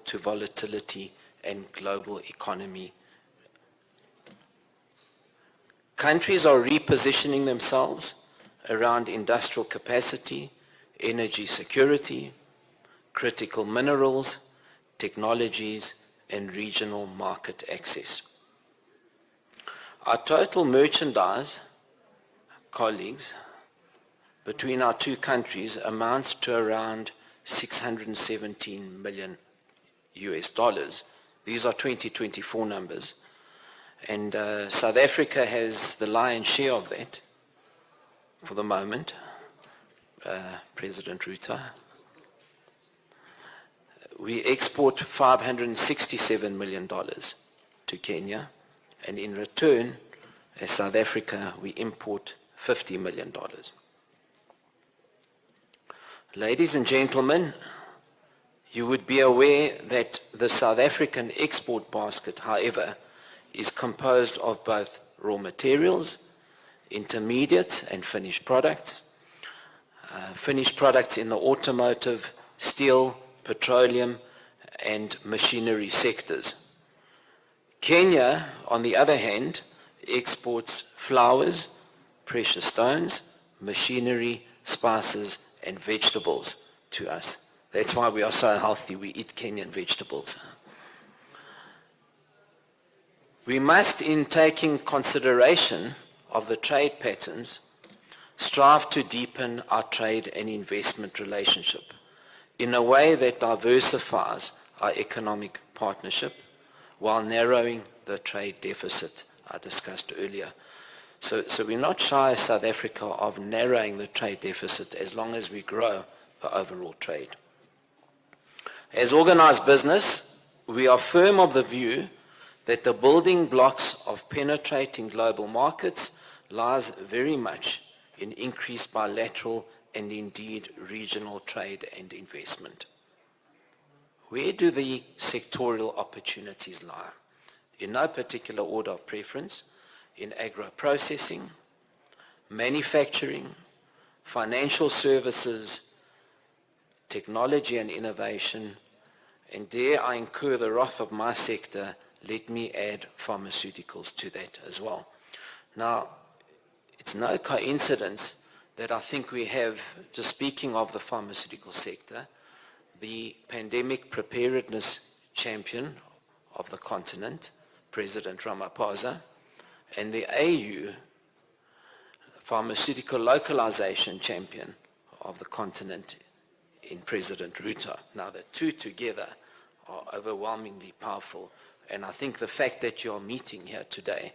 to volatility and global economy. Countries are repositioning themselves around industrial capacity, energy security, critical minerals, technologies, and regional market access. Our total merchandise, colleagues, between our two countries amounts to around 617 million US dollars. These are 2024 numbers. And South Africa has the lion's share of that for the moment, President Ruto. We export $567 million to Kenya, and in return, as South Africa, we import $50 million. Ladies and gentlemen, you would be aware that the South African export basket, however, is composed of both raw materials, intermediates and finished products in the automotive, steel, petroleum and machinery sectors. Kenya, on the other hand, exports flowers, precious stones, machinery, spices and vegetables to us. That's why we are so healthy. We eat Kenyan vegetables. We must, in taking consideration of the trade patterns, strive to deepen our trade and investment relationship in a way that diversifies our economic partnership while narrowing the trade deficit I discussed earlier. So we're not shy as South Africa of narrowing the trade deficit as long as we grow the overall trade. As organized business, we are firm of the view that the building blocks of penetrating global markets lies very much in increased bilateral and indeed regional trade and investment. Where do the sectorial opportunities lie? In no particular order of preference, in agro-processing, manufacturing, financial services, technology and innovation, and dare I incur the wrath of my sector, let me add pharmaceuticals to that as well. Now, it's no coincidence that I think we have, just speaking of the pharmaceutical sector, the pandemic preparedness champion of the continent, President Ramaphosa, and the AU pharmaceutical localization champion of the continent in President Ruto. Now, the two together are overwhelmingly powerful, and I think the fact that you're meeting here today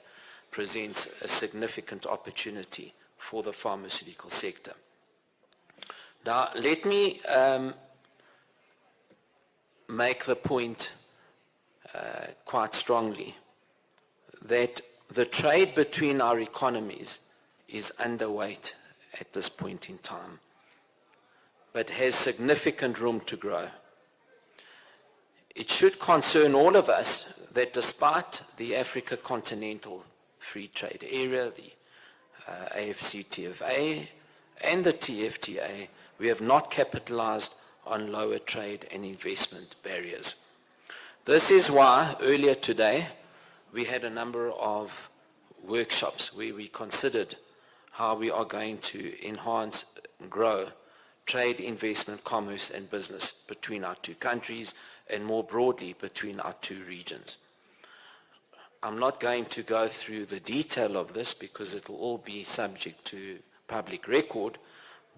presents a significant opportunity for the pharmaceutical sector. Now, let me make the point quite strongly that the trade between our economies is underweight at this point in time, but has significant room to grow. It should concern all of us that despite the Africa Continental Free Trade Area, the AfCFTA and the TFTA, we have not capitalized on lower trade and investment barriers. This is why earlier today we had a number of workshops where we considered how we are going to enhance and grow trade, investment, commerce and business between our two countries and more broadly between our two regions. I'm not going to go through the detail of this because it will all be subject to public record,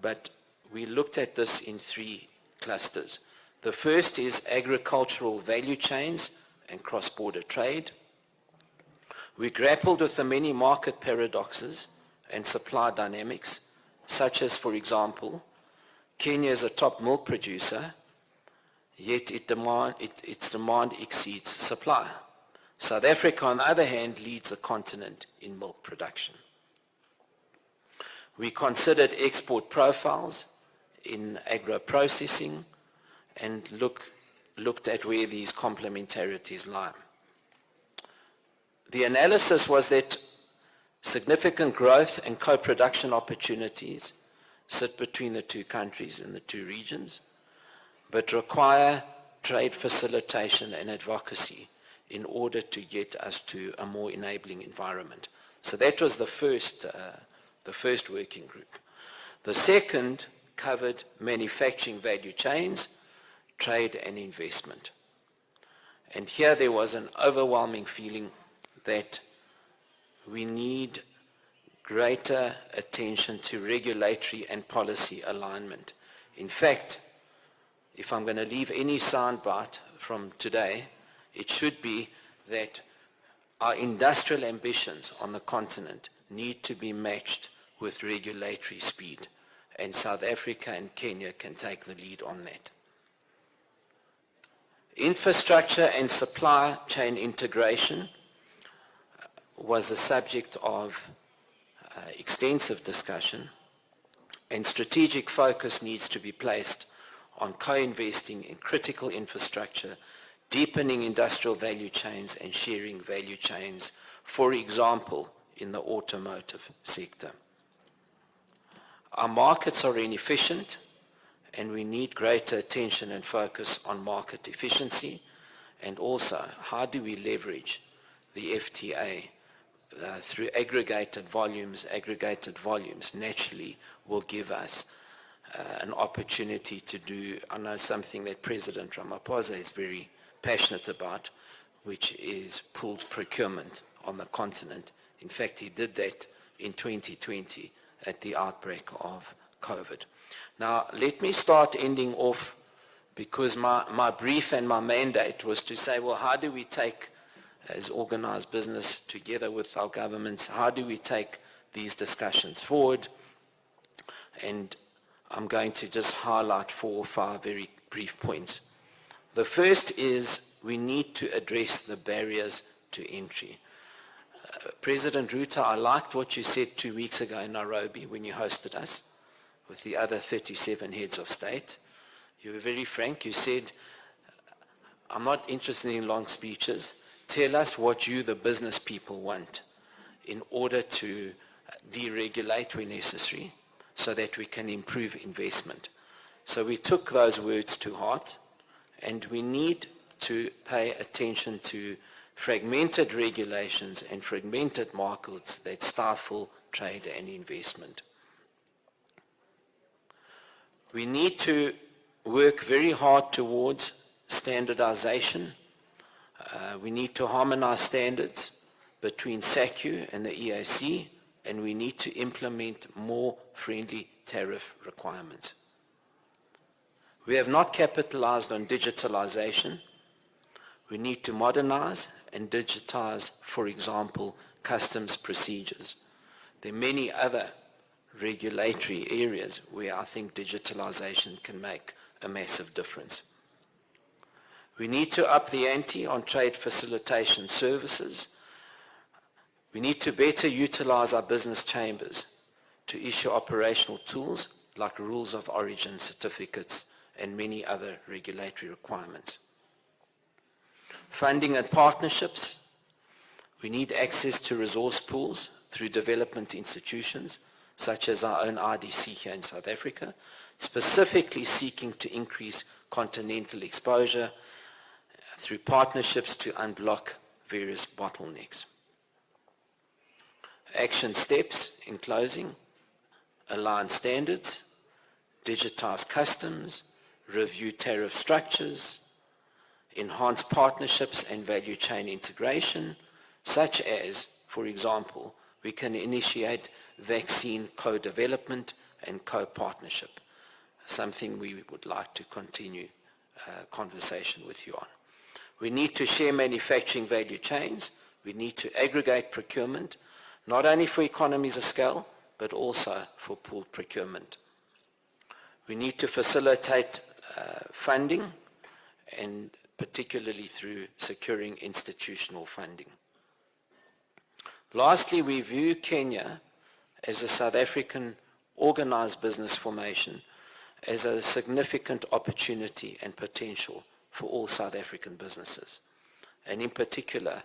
but we looked at this in three clusters. The first is agricultural value chains and cross-border trade. We grappled with the many market paradoxes and supply dynamics, such as, for example, Kenya is a top milk producer, yet its demand exceeds supply. South Africa, on the other hand, leads the continent in milk production. We considered export profiles in agro-processing and looked at where these complementarities lie. The analysis was that significant growth and co-production opportunities sit between the two countries and the two regions, but require trade facilitation and advocacy in order to get us to a more enabling environment. So that was the first working group. The second covered manufacturing value chains, trade and investment. And here there was an overwhelming feeling that we need greater attention to regulatory and policy alignment. In fact, if I'm going to leave any soundbite from today, it should be that our industrial ambitions on the continent need to be matched with regulatory speed, and South Africa and Kenya can take the lead on that. Infrastructure and supply chain integration was a subject of extensive discussion, and strategic focus needs to be placed on co-investing in critical infrastructure, deepening industrial value chains and sharing value chains, for example, in the automotive sector. Our markets are inefficient, and we need greater attention and focus on market efficiency, and also how do we leverage the FTA through aggregated volumes. Aggregated volumes naturally will give us an opportunity to do, I know, something that President Ramaphosa is very passionate about, which is pooled procurement on the continent. In fact, he did that in 2020 at the outbreak of COVID. Now, let me start ending off, because my brief and my mandate was to say, well, how do we take, as organized business together with our governments, how do we take these discussions forward? And I'm going to just highlight 4 or 5 very brief points. The first is we need to address the barriers to entry. President Ruto, I liked what you said 2 weeks ago in Nairobi when you hosted us with the other 37 heads of state. You were very frank. You said, I'm not interested in long speeches. Tell us what you, the business people, want in order to deregulate where necessary so that we can improve investment. So we took those words to heart, and we need to pay attention to fragmented regulations and fragmented markets that stifle trade and investment. We need to work very hard towards standardization. We need to harmonize standards between SACU and the EAC, and we need to implement more friendly tariff requirements. We have not capitalized on digitalization. We need to modernize and digitize, for example, customs procedures. There are many other regulatory areas where I think digitalization can make a massive difference. We need to up the ante on trade facilitation services. We need to better utilize our business chambers to issue operational tools like rules of origin certificates and many other regulatory requirements. Funding and partnerships. We need access to resource pools through development institutions such as our own IDC here in South Africa, specifically seeking to increase continental exposure through partnerships to unblock various bottlenecks. Action steps in closing: align standards, digitize customs, review tariff structures, enhance partnerships and value chain integration, such as, for example, we can initiate vaccine co-development and co-partnership, something we would like to continue conversation with you on. We need to share manufacturing value chains. We need to aggregate procurement, not only for economies of scale, but also for pooled procurement. We need to facilitate funding, and particularly through securing institutional funding. Lastly, we view Kenya as a South African organized business formation as a significant opportunity and potential for all South African businesses. And in particular,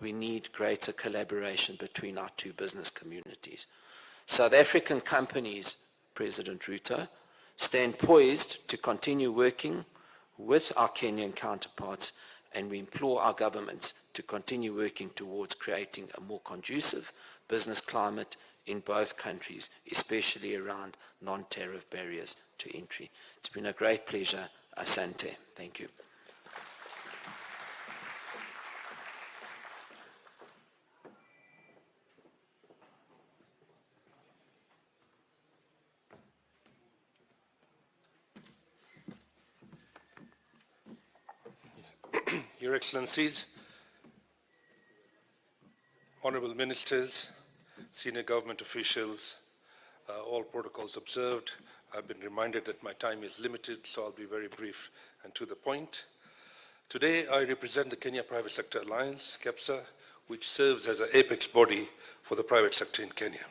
we need greater collaboration between our two business communities. South African companies, President Ruto, stand poised to continue working with our Kenyan counterparts, and we implore our governments to continue working towards creating a more conducive business climate in both countries, especially around non-tariff barriers to entry. It's been a great pleasure. Asante. Thank you. Your Excellencies, Honourable Ministers, Senior Government officials, all protocols observed. I've been reminded that my time is limited, so I'll be very brief and to the point. Today, I represent the Kenya Private Sector Alliance, KEPSA, which serves as an apex body for the private sector in Kenya.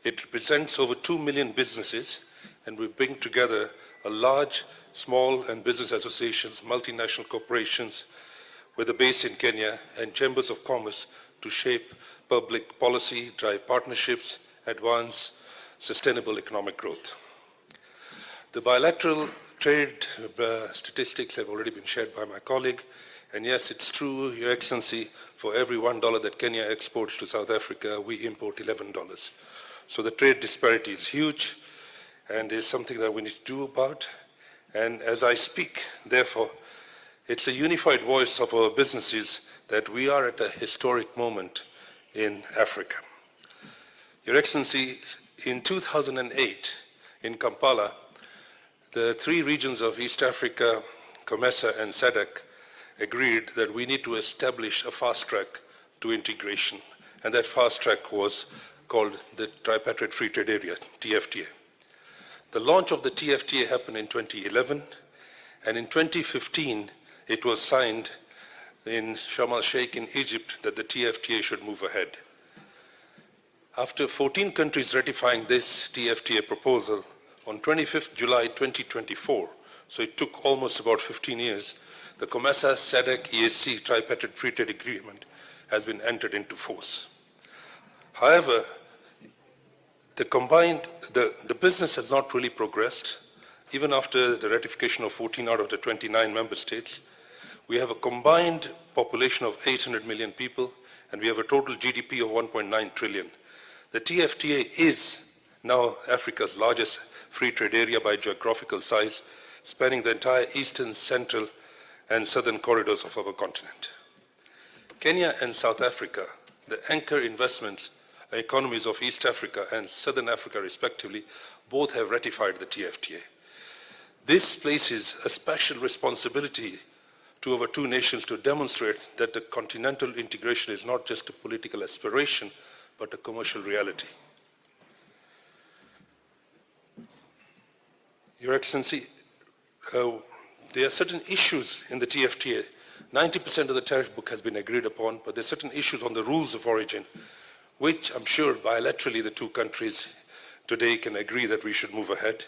It represents over 2 million businesses, and we bring together a large, small and business associations, multinational corporations with a base in Kenya and chambers of commerce to shape public policy, drive partnerships, advance sustainable economic growth. The bilateral trade statistics have already been shared by my colleague, and yes, it's true, Your Excellency, for every $1 that Kenya exports to South Africa, we import $11. So the trade disparity is huge, and is something that we need to do about. And as I speak, therefore, it's a unified voice of our businesses that we are at a historic moment in Africa. Your Excellency, in 2008, in Kampala, the three regions of East Africa, COMESA and SADC, agreed that we need to establish a fast track to integration. And that fast track was called the Tripartite Free Trade Area, TFTA. The launch of the TFTA happened in 2011, and in 2015, it was signed in Sharm el-Sheikh in Egypt that the TFTA should move ahead. After 14 countries ratifying this TFTA proposal, on 25th July 2024, so it took almost about 15 years, the COMESA SADC EAC Tripartite Free Trade Agreement has been entered into force. However, the business has not really progressed. Even after the ratification of 14 out of the 29 member states, we have a combined population of 800 million people, and we have a total GDP of 1.9 trillion. The TFTA is now Africa's largest free trade area by geographical size, spanning the entire eastern, central, and southern corridors of our continent. Kenya and South Africa, the anchor investments economies of East Africa and Southern Africa respectively, both have ratified the TFTA. This places a special responsibility to our two nations to demonstrate that the continental integration is not just a political aspiration, but a commercial reality. Your Excellency, there are certain issues in the TFTA. 90% of the tariff book has been agreed upon, but there are certain issues on the rules of origin, which I'm sure bilaterally the two countries today can agree that we should move ahead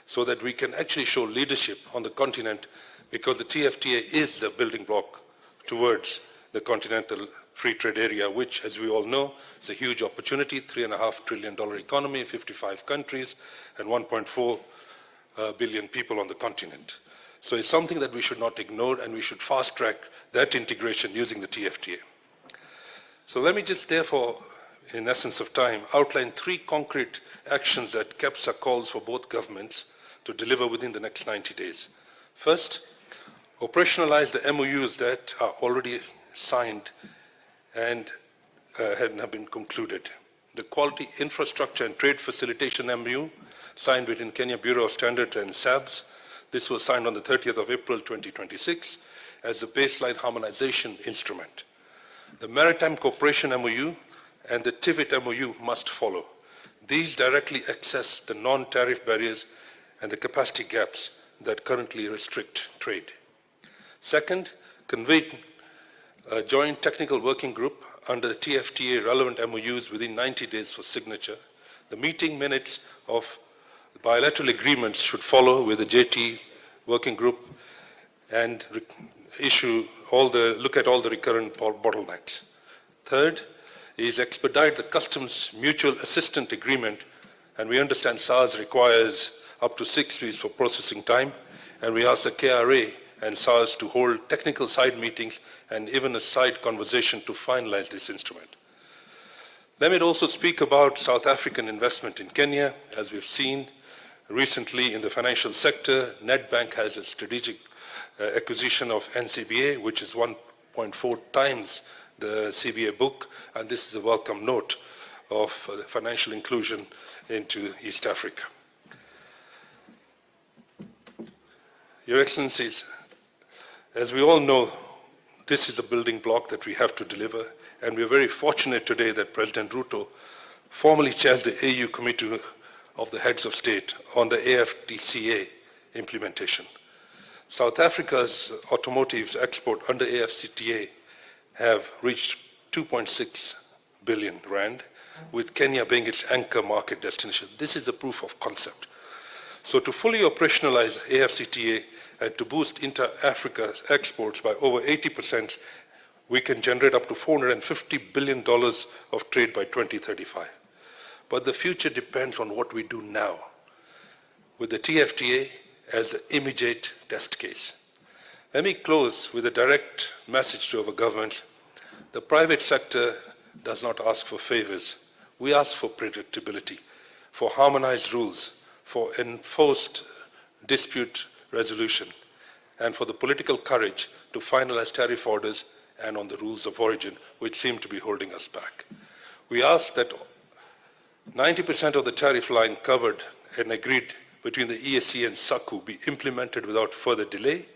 so that we can actually show leadership on the continent, because the TFTA is the building block towards the continental free trade area, which, as we all know, is a huge opportunity, $3.5 trillion economy, 55 countries, and 1.4 billion people on the continent. So it's something that we should not ignore, and we should fast track that integration using the TFTA. So let me just therefore, in essence of time, outline three concrete actions that KEPSA calls for both governments to deliver within the next 90 days. First, operationalize the MOUs that are already signed and have been concluded. The Quality Infrastructure and Trade Facilitation MOU, signed between Kenya Bureau of Standards and SABS. This was signed on the 30th of April 2026 as a baseline harmonization instrument. The Maritime Cooperation MOU and the TIVET MOU must follow. These directly access the non-tariff barriers and the capacity gaps that currently restrict trade. Second, convene a joint technical working group under the TFTA relevant MOUs within 90 days for signature. The meeting minutes of the bilateral agreements should follow with the JT working group and look at all the recurrent bottlenecks. Third is expedite the customs mutual assistance agreement, and we understand SARS requires up to 6 weeks for processing time, and we ask the KRA and SARS to hold technical side meetings and even a side conversation to finalize this instrument. Let me also speak about South African investment in Kenya. As we've seen recently in the financial sector, Nedbank has a strategic acquisition of NCBA, which is 1.4 times the CBA book, and this is a welcome note of financial inclusion into East Africa. Your Excellencies, as we all know, this is a building block that we have to deliver, and we are very fortunate today that President Ruto formally chairs the AU Committee of the Heads of State on the AFDCA implementation. South Africa's automotive export under AFCTA have reached 2.6 billion rand, with Kenya being its anchor market destination. This is a proof of concept. So to fully operationalize AFCTA and to boost inter-Africa's exports by over 80%, we can generate up to $450 billion of trade by 2035. But the future depends on what we do now, with the TFTA as the immediate test case. Let me close with a direct message to our government. The private sector does not ask for favors. We ask for predictability, for harmonized rules, for enforced dispute resolution, and for the political courage to finalize tariff orders and on the rules of origin, which seem to be holding us back. We ask that 90% of the tariff line covered and agreed between the ESC and SACU be implemented without further delay.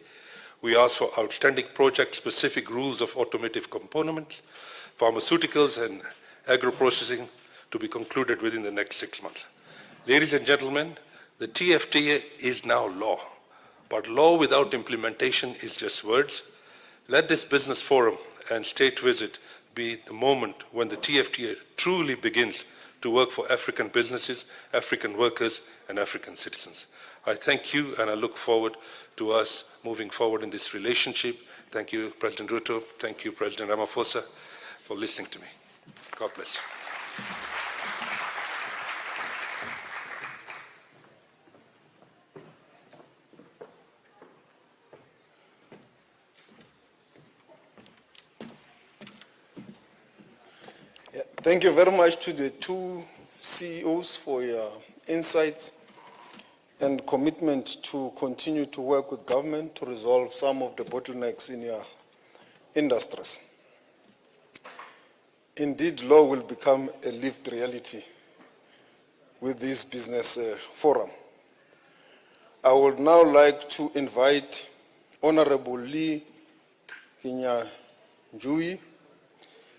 We ask for outstanding project-specific rules of automotive components, pharmaceuticals, and agro-processing to be concluded within the next 6 months. Ladies and gentlemen, the TFTA is now law, but law without implementation is just words. Let this business forum and state visit be the moment when the TFTA truly begins to work for African businesses, African workers, and African citizens. I thank you, and I look forward to us moving forward in this relationship. Thank you, President Ruto. Thank you, President Ramaphosa, for listening to me. God bless you. Thank you very much to the two CEOs for your insights and commitment to continue to work with government to resolve some of the bottlenecks in your industries. Indeed, law will become a lived reality with this business forum. I would now like to invite Honorable Lee Kinyanjui,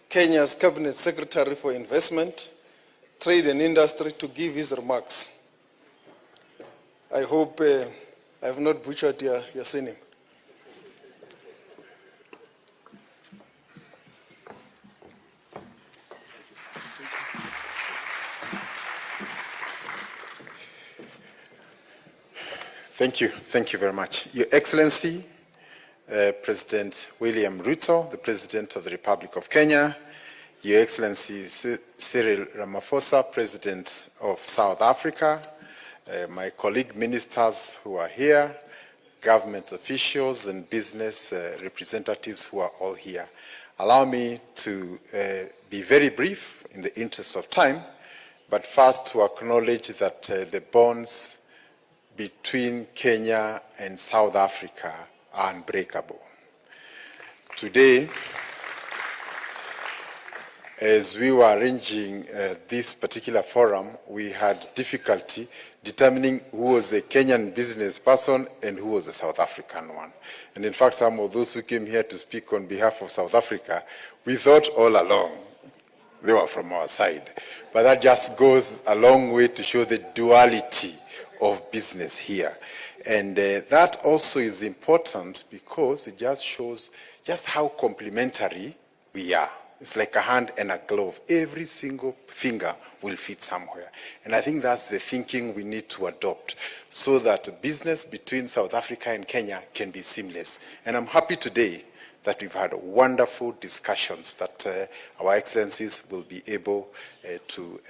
Kenya's Cabinet Secretary for Investment, Trade and Industry, to give his remarks. I hope I have not butchered your surname. Thank you very much. Your Excellency, President William Ruto, the President of the Republic of Kenya, Your Excellency Cyril Ramaphosa, President of South Africa, my colleague ministers who are here, government officials and business representatives who are all here. Allow me to be very brief in the interest of time, but first to acknowledge that the bonds between Kenya and South Africa are unbreakable. Today, as we were arranging this particular forum, we had difficulty determining who was a Kenyan business person and who was a South African one. And in fact, some of those who came here to speak on behalf of South Africa, we thought all along they were from our side. But that just goes a long way to show the duality of business here. And that also is important because it just shows just how complementary we are. It's like a hand and a glove. Every single finger will fit somewhere. And I think that's the thinking we need to adopt so that business between South Africa and Kenya can be seamless. And I'm happy today that we've had wonderful discussions that our excellencies will be able to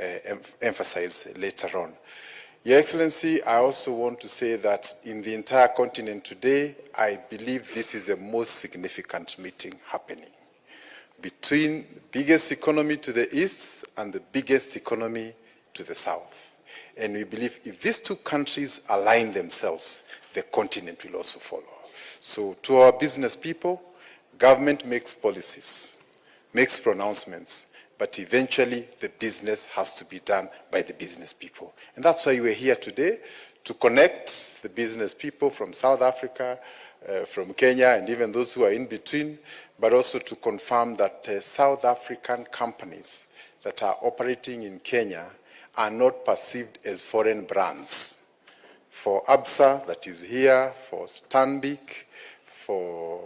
emphasize later on. Your Excellency, I also want to say that in the entire continent today, I believe this is the most significant meeting happening between the biggest economy to the east and the biggest economy to the south. And we believe if these two countries align themselves, the continent will also follow. So to our business people, government makes policies, makes pronouncements, but eventually the business has to be done by the business people. And that's why we're here today, to connect the business people from South Africa, from Kenya, and even those who are in between, but also to confirm that South African companies that are operating in Kenya are not perceived as foreign brands. For ABSA, that is here, for Stanbic, for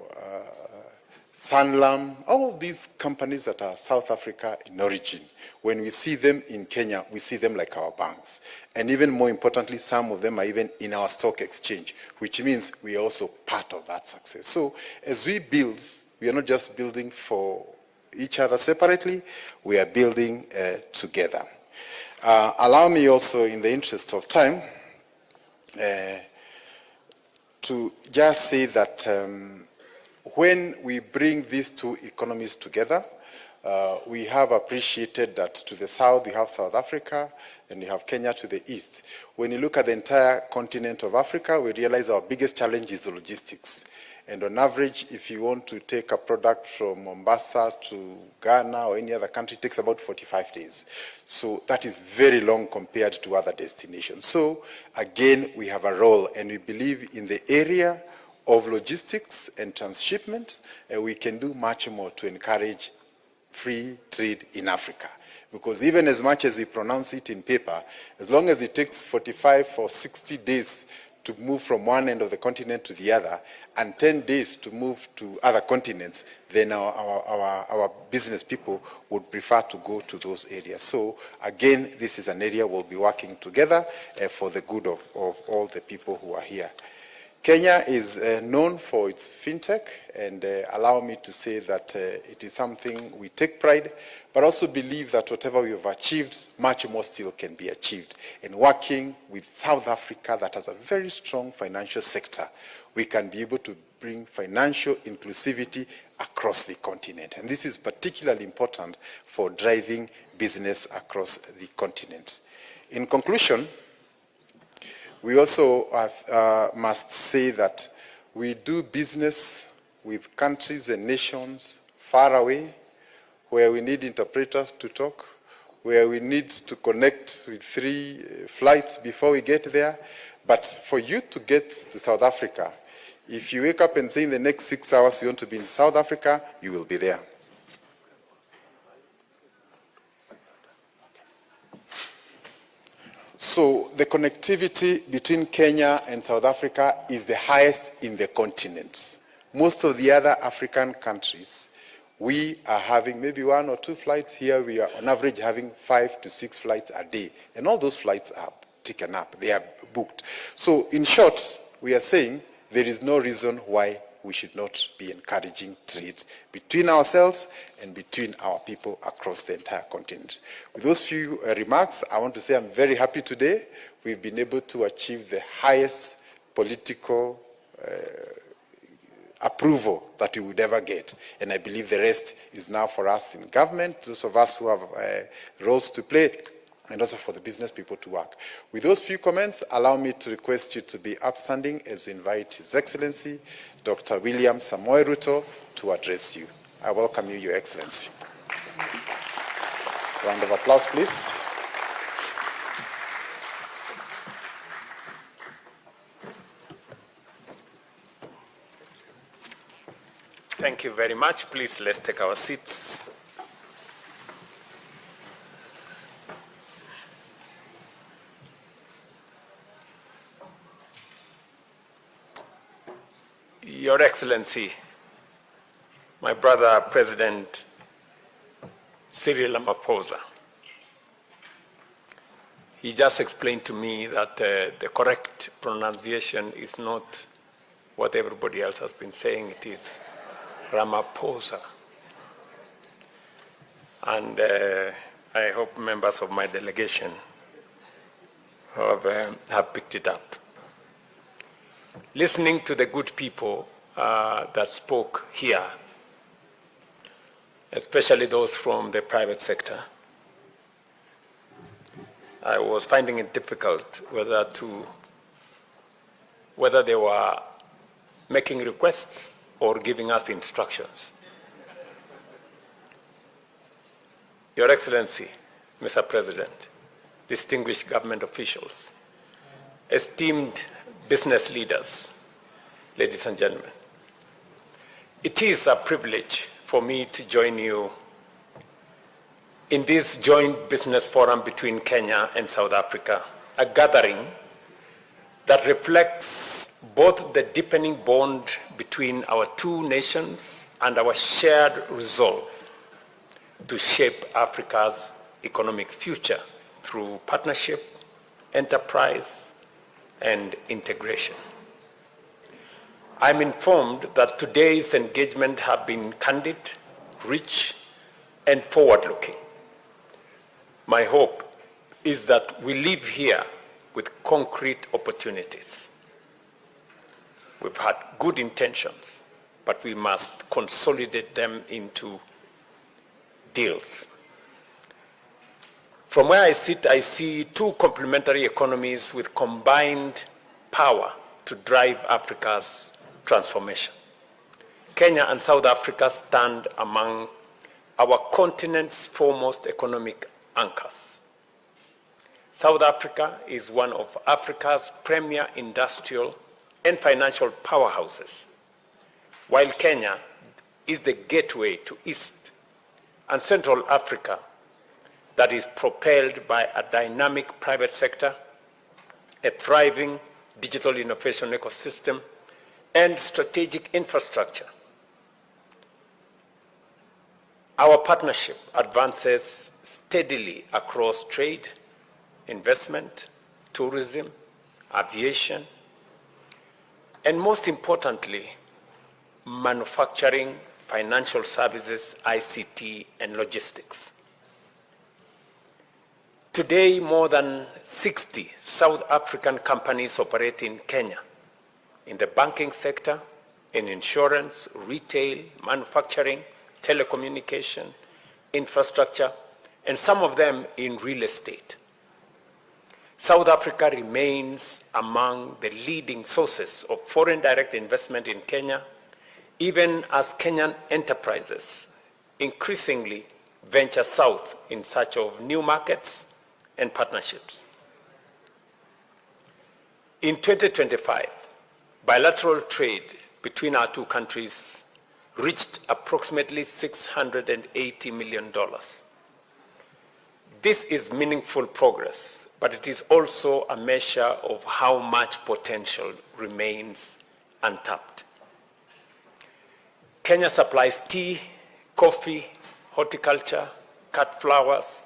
Sanlam, all these companies that are South Africa in origin, when we see them in Kenya, we see them like our banks. And even more importantly, some of them are even in our stock exchange, which means we are also part of that success. So as we build, we are not just building for each other separately, we are building together. Allow me also, in the interest of time, to just say that when we bring these two economies together, we have appreciated that to the south you have South Africa and you have Kenya to the east. When you look at the entire continent of Africa, we realize our biggest challenge is the logistics. And on average, if you want to take a product from Mombasa to Ghana or any other country, it takes about 45 days. So that is very long compared to other destinations. So again, we have a role, and we believe in the area of logistics and transshipment, we can do much more to encourage free trade in Africa. Because even as much as we pronounce it in paper, as long as it takes 45 or 60 days to move from one end of the continent to the other, and 10 days to move to other continents, then our business people would prefer to go to those areas. So again, this is an area we'll be working together for the good of all the people who are here. Kenya is known for its fintech, and allow me to say that it is something we take pride, but also believe that whatever we have achieved, much more still can be achieved. And working with South Africa that has a very strong financial sector, we can be able to bring financial inclusivity across the continent. And this is particularly important for driving business across the continent. In conclusion, we also must say that we do business with countries and nations far away, where we need interpreters to talk, where we need to connect with 3 flights before we get there. But for you to get to South Africa, if you wake up and say in the next 6 hours you want to be in South Africa, you will be there. So the connectivity between Kenya and South Africa is the highest in the continent. Most of the other African countries, we are having maybe 1 or 2 flights. Here we are on average having 5 to 6 flights a day. And all those flights are taken up, they are booked. So in short, we are saying there is no reason why we should not be encouraging trade between ourselves and between our people across the entire continent. With those few remarks, I want to say I'm very happy today. We've been able to achieve the highest political approval that we would ever get. And I believe the rest is now for us in government, those of us who have roles to play, and also for the business people to work. With those few comments, allow me to request you to be upstanding as we invite His Excellency, Dr. William Samoei Ruto, to address you. I welcome you, Your Excellency. Round of applause, please. Thank you very much. Please, let's take our seats. Your Excellency, my brother President Cyril Ramaphosa, he just explained to me that the correct pronunciation is not what everybody else has been saying. It is Ramaphosa. And I hope members of my delegation have picked it up. Listening to the good people that spoke here, especially those from the private sector, I was finding it difficult whether they were making requests or giving us instructions. Your Excellency, Mr. President, distinguished government officials, esteemed business leaders, ladies and gentlemen, it is a privilege for me to join you in this joint business forum between Kenya and South Africa, a gathering that reflects both the deepening bond between our two nations and our shared resolve to shape Africa's economic future through partnership, enterprise, and integration. I'm informed that today's engagement have been candid, rich, and forward-looking. My hope is that we leave here with concrete opportunities. We've had good intentions, but we must consolidate them into deals. From where I sit, I see two complementary economies with combined power to drive Africa's transformation. Kenya and South Africa stand among our continent's foremost economic anchors. South Africa is one of Africa's premier industrial and financial powerhouses, while Kenya is the gateway to East and Central Africa that is propelled by a dynamic private sector, a thriving digital innovation ecosystem, and strategic infrastructure. Our partnership advances steadily across trade, investment, tourism, aviation, and most importantly, manufacturing, financial services, ICT, and logistics. Today, more than 60 South African companies operate in Kenya, in the banking sector, in insurance, retail, manufacturing, telecommunication, infrastructure, and some of them in real estate. South Africa remains among the leading sources of foreign direct investment in Kenya, even as Kenyan enterprises increasingly venture south in search of new markets and partnerships. In 2025, bilateral trade between our two countries reached approximately $680 million. This is meaningful progress, but it is also a measure of how much potential remains untapped. Kenya supplies tea, coffee, horticulture, cut flowers,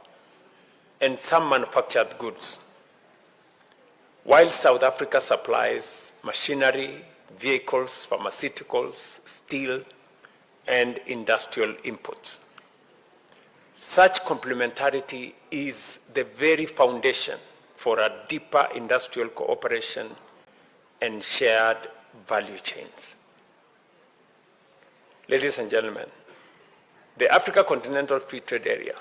and some manufactured goods, while South Africa supplies machinery, vehicles, pharmaceuticals, steel, and industrial inputs. Such complementarity is the very foundation for a deeper industrial cooperation and shared value chains. Ladies and gentlemen, the Africa Continental Free Trade Area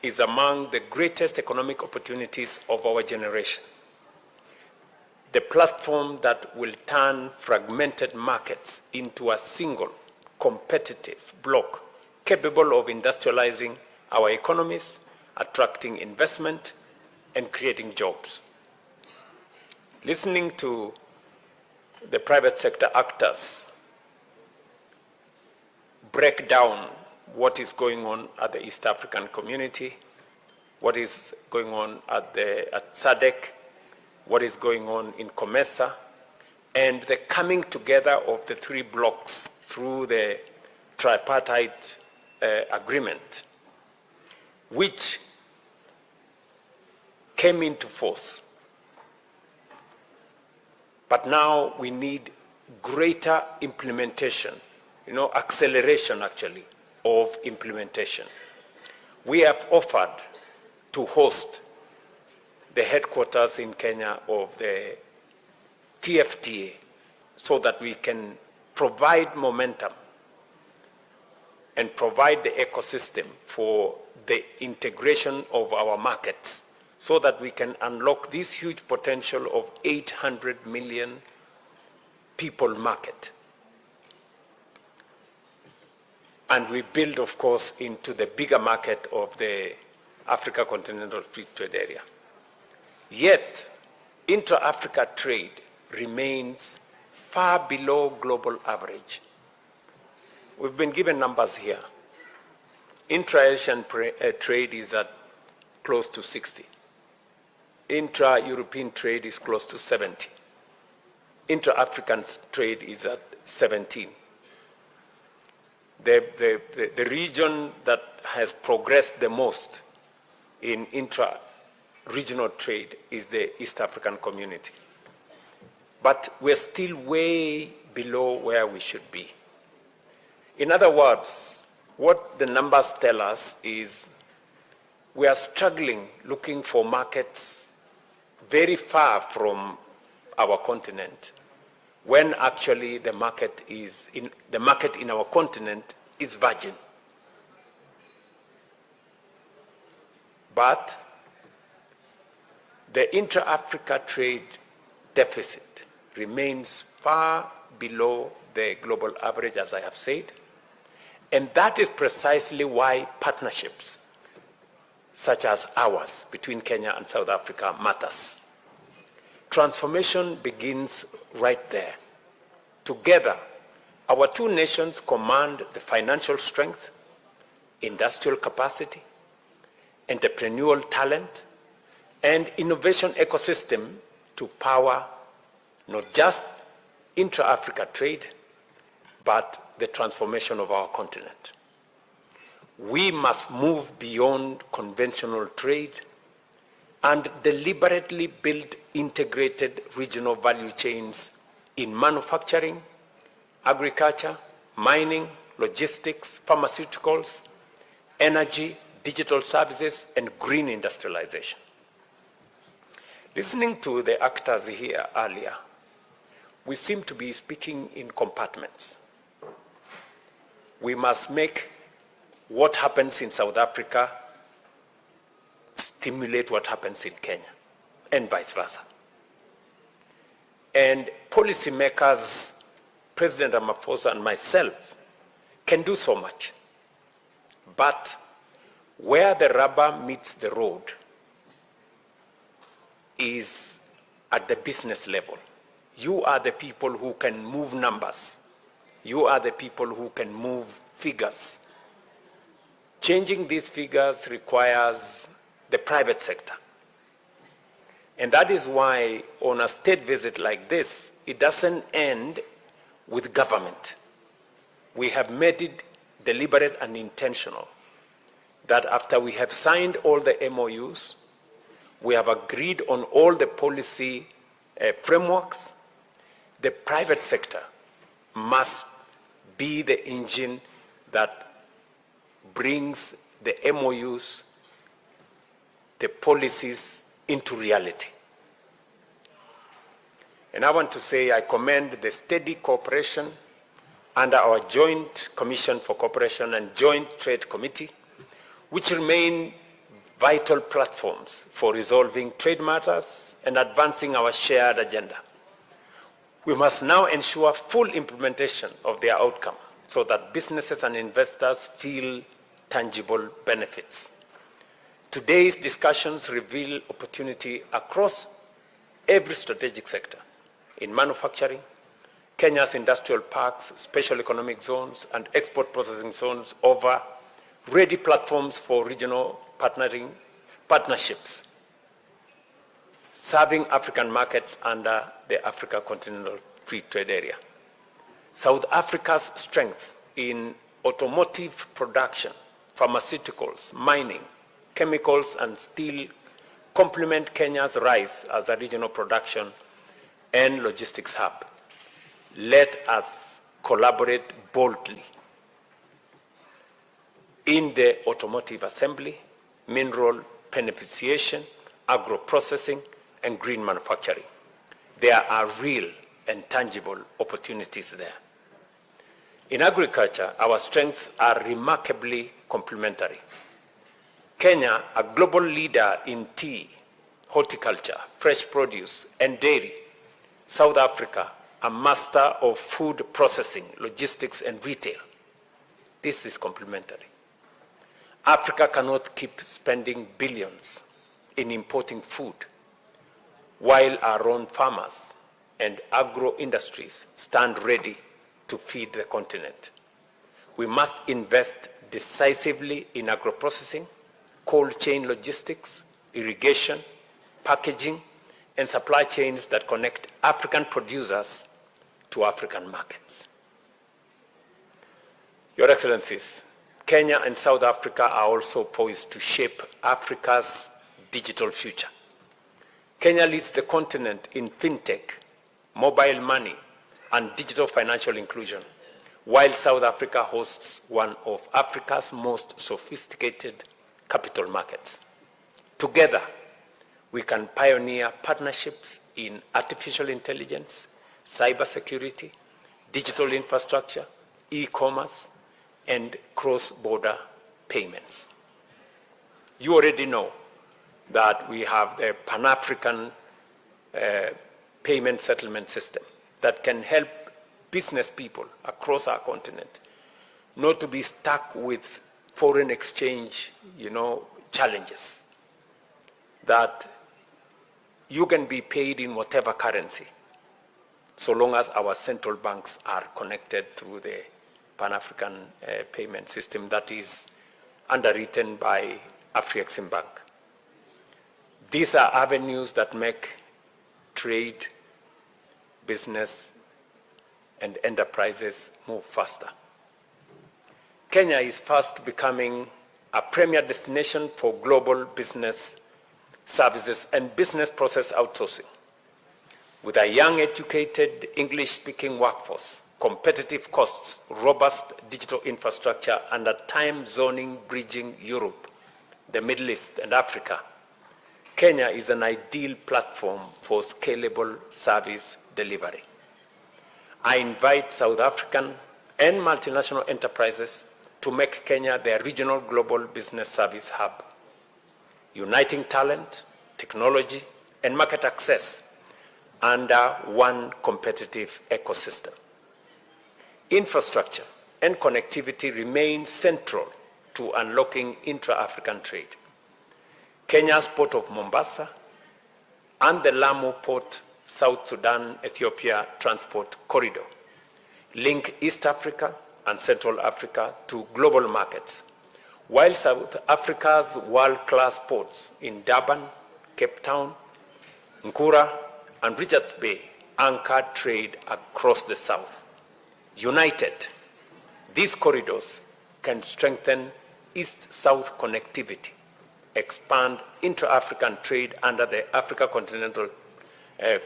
is among the greatest economic opportunities of our generation. The platform that will turn fragmented markets into a single competitive bloc capable of industrializing our economies, attracting investment, and creating jobs. Listening to the private sector actors break down what is going on at the East African community, what is going on at SADC, what is going on in COMESA, and the coming together of the three blocs through the tripartite agreement, which came into force. But now we need greater implementation, acceleration actually of implementation. We have offered to host the headquarters in Kenya of the TFTA so that we can provide momentum and provide the ecosystem for the integration of our markets so that we can unlock this huge potential of 800 million people market. And we build, of course, into the bigger market of the Africa Continental Free Trade Area. Yet, intra-Africa trade remains far below global average. We've been given numbers here. Intra-Asian trade is at close to 60. Intra-European trade is close to 70. Intra-African trade is at 17. The region that has progressed the most in intra-regional trade is the East African community. But we're still way below where we should be. In other words, what the numbers tell us is we are struggling looking for markets very far from our continent, when actually the market in our continent is virgin. But the intra-Africa trade deficit remains far below the global average, as I have said, and that is precisely why partnerships such as ours between Kenya and South Africa matters. Transformation begins right there. Together, our two nations command the financial strength, industrial capacity, entrepreneurial talent, and innovation ecosystem to power not just intra-Africa trade, but the transformation of our continent. We must move beyond conventional trade and deliberately build integrated regional value chains in manufacturing, agriculture, mining, logistics, pharmaceuticals, energy, digital services, and green industrialization. Listening to the actors here earlier, we seem to be speaking in compartments. We must make what happens in South Africa stimulate what happens in Kenya, and vice versa. And policymakers, President Ramaphosa and myself, can do so much. But where the rubber meets the road is at the business level. You are the people who can move numbers. You are the people who can move figures. Changing these figures requires the private sector. And that is why on a state visit like this, it doesn't end with government. We have made it deliberate and intentional that after we have signed all the MOUs, we have agreed on all the policy frameworks, the private sector must be the engine that brings the MOUs, the policies into reality. And I want to say I commend the steady cooperation under our Joint Commission for Cooperation and Joint Trade Committee, which remain vital platforms for resolving trade matters and advancing our shared agenda. We must now ensure full implementation of their outcome so that businesses and investors feel tangible benefits. Today's discussions reveal opportunity across every strategic sector. In manufacturing, Kenya's industrial parks, special economic zones, and export processing zones offer ready platforms for regional partnerships, serving African markets under the Africa Continental Free Trade Area. South Africa's strength in automotive production, pharmaceuticals, mining, chemicals, and steel complement Kenya's rise as a regional production and logistics hub. Let us collaborate boldly in the automotive assembly, mineral beneficiation, agro-processing, and green manufacturing. There are real and tangible opportunities there. In agriculture, our strengths are remarkably complementary. Kenya, a global leader in tea, horticulture, fresh produce, and dairy. South Africa, a master of food processing, logistics, and retail. This is complementary. Africa cannot keep spending billions in importing food while our own farmers and agro-industries stand ready to feed the continent. We must invest decisively in agro-processing, cold chain logistics, irrigation, packaging, and supply chains that connect African producers to African markets. Your Excellencies, Kenya and South Africa are also poised to shape Africa's digital future. Kenya leads the continent in fintech, mobile money, and digital financial inclusion, while South Africa hosts one of Africa's most sophisticated capital markets. Together, we can pioneer partnerships in artificial intelligence, cybersecurity, digital infrastructure, e-commerce, and cross-border payments. You already know that we have the Pan-African payment settlement system that can help business people across our continent not to be stuck with foreign exchange, challenges. That you can be paid in whatever currency, so long as our central banks are connected through the Pan-African payment system that is underwritten by Afreximbank. These are avenues that make trade, business, and enterprises move faster. Kenya is fast becoming a premier destination for global business services and business process outsourcing. With a young, educated, English-speaking workforce, competitive costs, robust digital infrastructure, and a time zoning bridging Europe, the Middle East, and Africa, Kenya is an ideal platform for scalable service delivery. I invite South African and multinational enterprises to make Kenya their regional global business service hub, uniting talent, technology, and market access under one competitive ecosystem. Infrastructure and connectivity remain central to unlocking intra-African trade. Kenya's port of Mombasa and the Lamu Port South Sudan-Ethiopia transport corridor link East Africa and Central Africa to global markets, while South Africa's world-class ports in Durban, Cape Town, Nkura, and Richards Bay anchor trade across the South. United, these corridors can strengthen East-South connectivity, expand intra-African trade under the Africa Continental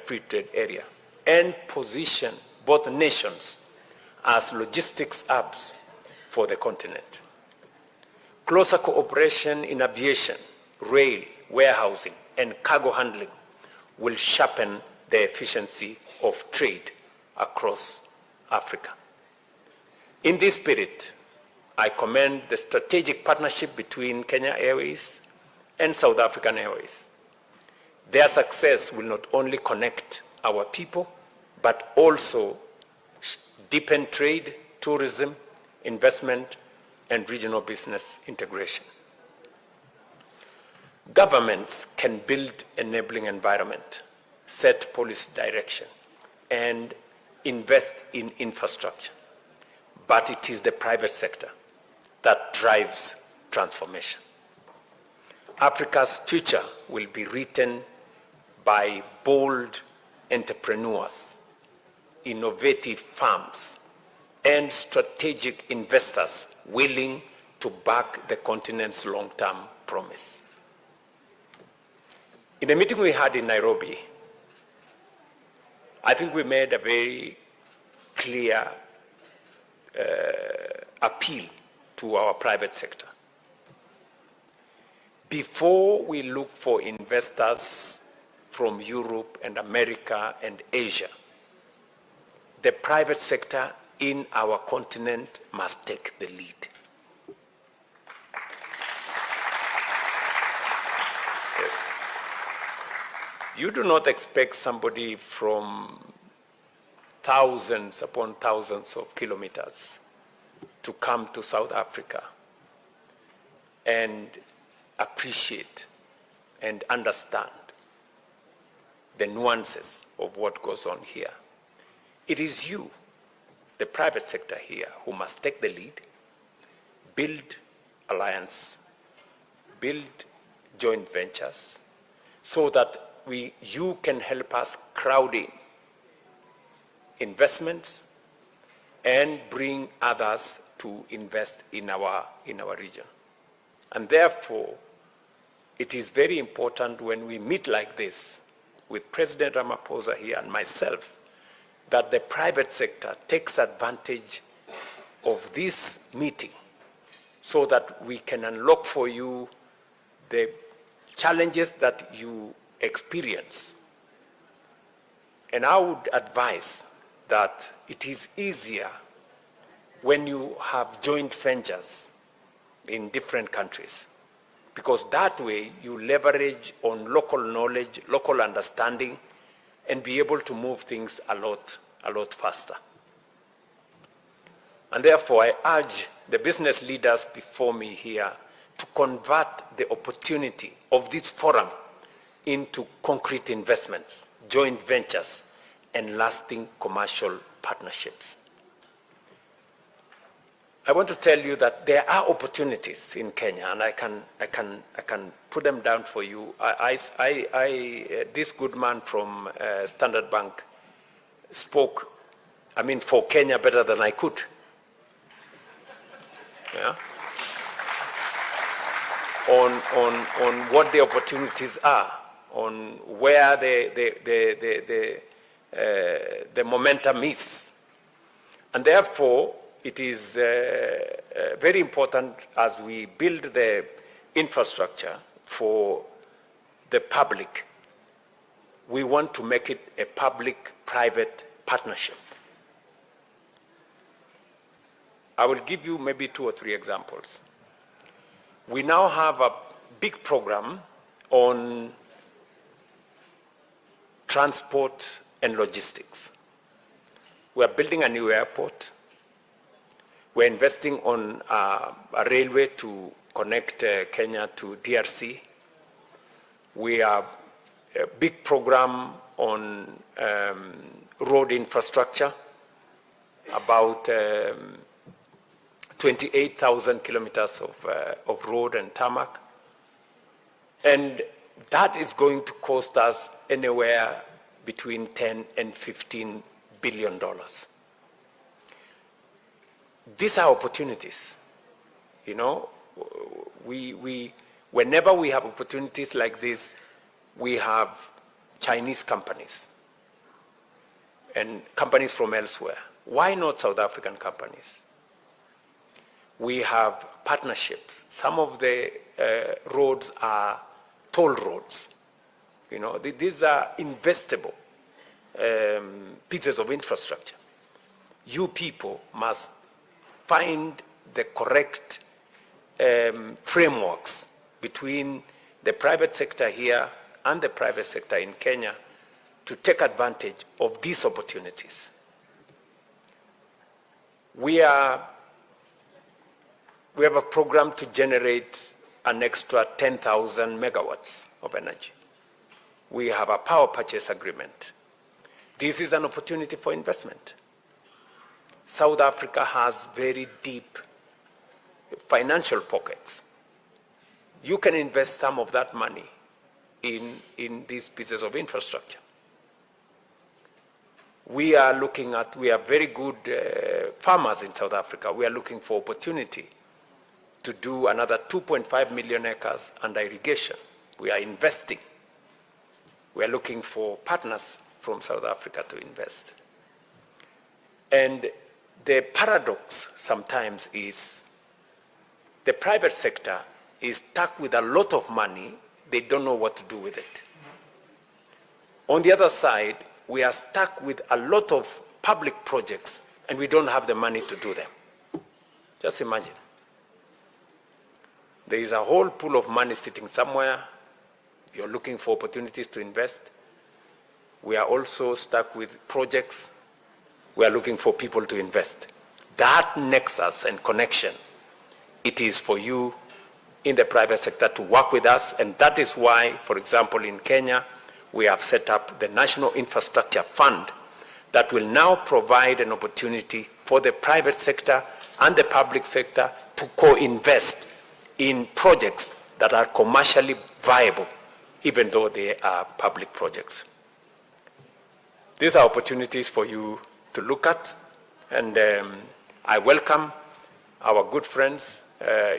Free Trade Area, and position both nations as logistics hubs for the continent. Closer cooperation in aviation, rail, warehousing, and cargo handling will sharpen the efficiency of trade across Africa. In this spirit, I commend the strategic partnership between Kenya Airways and South African Airways. Their success will not only connect our people, but also deepen trade, tourism, investment, and regional business integration. Governments can build enabling environment, set policy direction, and invest in infrastructure. But it is the private sector that drives transformation. Africa's future will be written by bold entrepreneurs, innovative firms, and strategic investors willing to back the continent's long-term promise. In the meeting we had in Nairobi, I think we made a very clear appeal to our private sector. before we look for investors from Europe and America and Asia, the private sector in our continent must take the lead. Yes. You do not expect somebody from thousands upon thousands of kilometers to come to South Africa and appreciate and understand the nuances of what goes on here. It is you, the private sector here, who must take the lead, build alliance, build joint ventures, so that you can help us crowd in investments and bring others to invest in our region. And therefore, it is very important when we meet like this with President Ramaphosa here and myself, that the private sector takes advantage of this meeting so that we can unlock for you the challenges that you experience. And I would advise that it is easier when you have joint ventures in different countries, because that way you leverage on local knowledge, local understanding, and be able to move things a lot faster. And therefore, I urge the business leaders before me here to convert the opportunity of this forum into concrete investments, joint ventures, and lasting commercial partnerships. I want to tell you that there are opportunities in Kenya, and I can put them down for you. This good man from Standard Bank spoke, for Kenya better than I could. Yeah? On what the opportunities are, on where the momentum is. And therefore, it is very important as we build the infrastructure for the public, we want to make it a public-private partnership. I will give you maybe 2 or 3 examples. We now have a big program on transport and logistics. We are building a new airport. We're investing on a railway to connect Kenya to DRC. We have a big program on road infrastructure, about 28,000 kilometers of road and tarmac. And that is going to cost us anywhere between 10 and 15 billion dollars. These are opportunities. You know, whenever we have opportunities like this, we have Chinese companies and companies from elsewhere. Why not South African companies? We have partnerships. Some of the roads are toll roads. You know, these are investable pieces of infrastructure. You people must find the correct frameworks between the private sector here and the private sector in Kenya to take advantage of these opportunities. We have a program to generate an extra 10,000 megawatts of energy. We have a power purchase agreement. This is an opportunity for investment. South Africa has very deep financial pockets. You can invest some of that money in these pieces of infrastructure. We are very good farmers in South Africa. We are looking for opportunity to do another 2.5 million acres under irrigation. We are investing. We are looking for partners from South Africa to invest. And the paradox sometimes is the private sector is stuck with a lot of money, they don't know what to do with it. On the other side, we are stuck with a lot of public projects and we don't have the money to do them. Just imagine. There is a whole pool of money sitting somewhere. You're looking for opportunities to invest. We are also stuck with projects. We are looking for people to invest. That nexus and connection, it is for you in the private sector to work with us, and that is why, for example, in Kenya, we have set up the National Infrastructure Fund that will now provide an opportunity for the private sector and the public sector to co-invest in projects that are commercially viable, even though they are public projects. These are opportunities for you to look at, and I welcome our good friends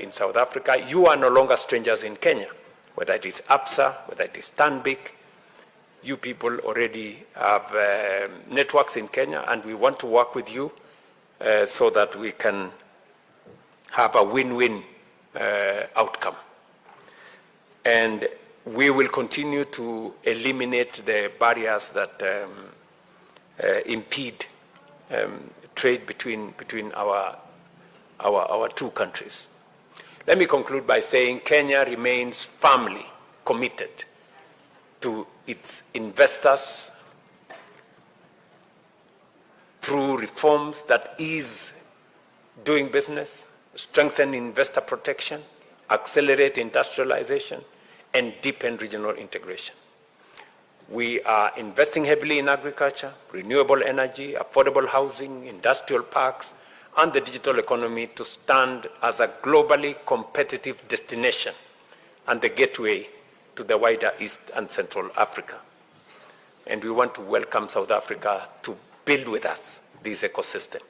in South Africa. You are no longer strangers in Kenya, whether it is APSA, whether it is Stanbic. You people already have networks in Kenya, and we want to work with you so that we can have a win-win outcome. And we will continue to eliminate the barriers that impede trade between our two countries. Let me conclude by saying Kenya remains firmly committed to its investors through reforms that ease doing business, strengthen investor protection, accelerate industrialization, and deepen regional integration. We are investing heavily in agriculture, renewable energy, affordable housing, industrial parks, and the digital economy to stand as a globally competitive destination and the gateway to the wider East and Central Africa. And we want to welcome South Africa to build with us this ecosystem.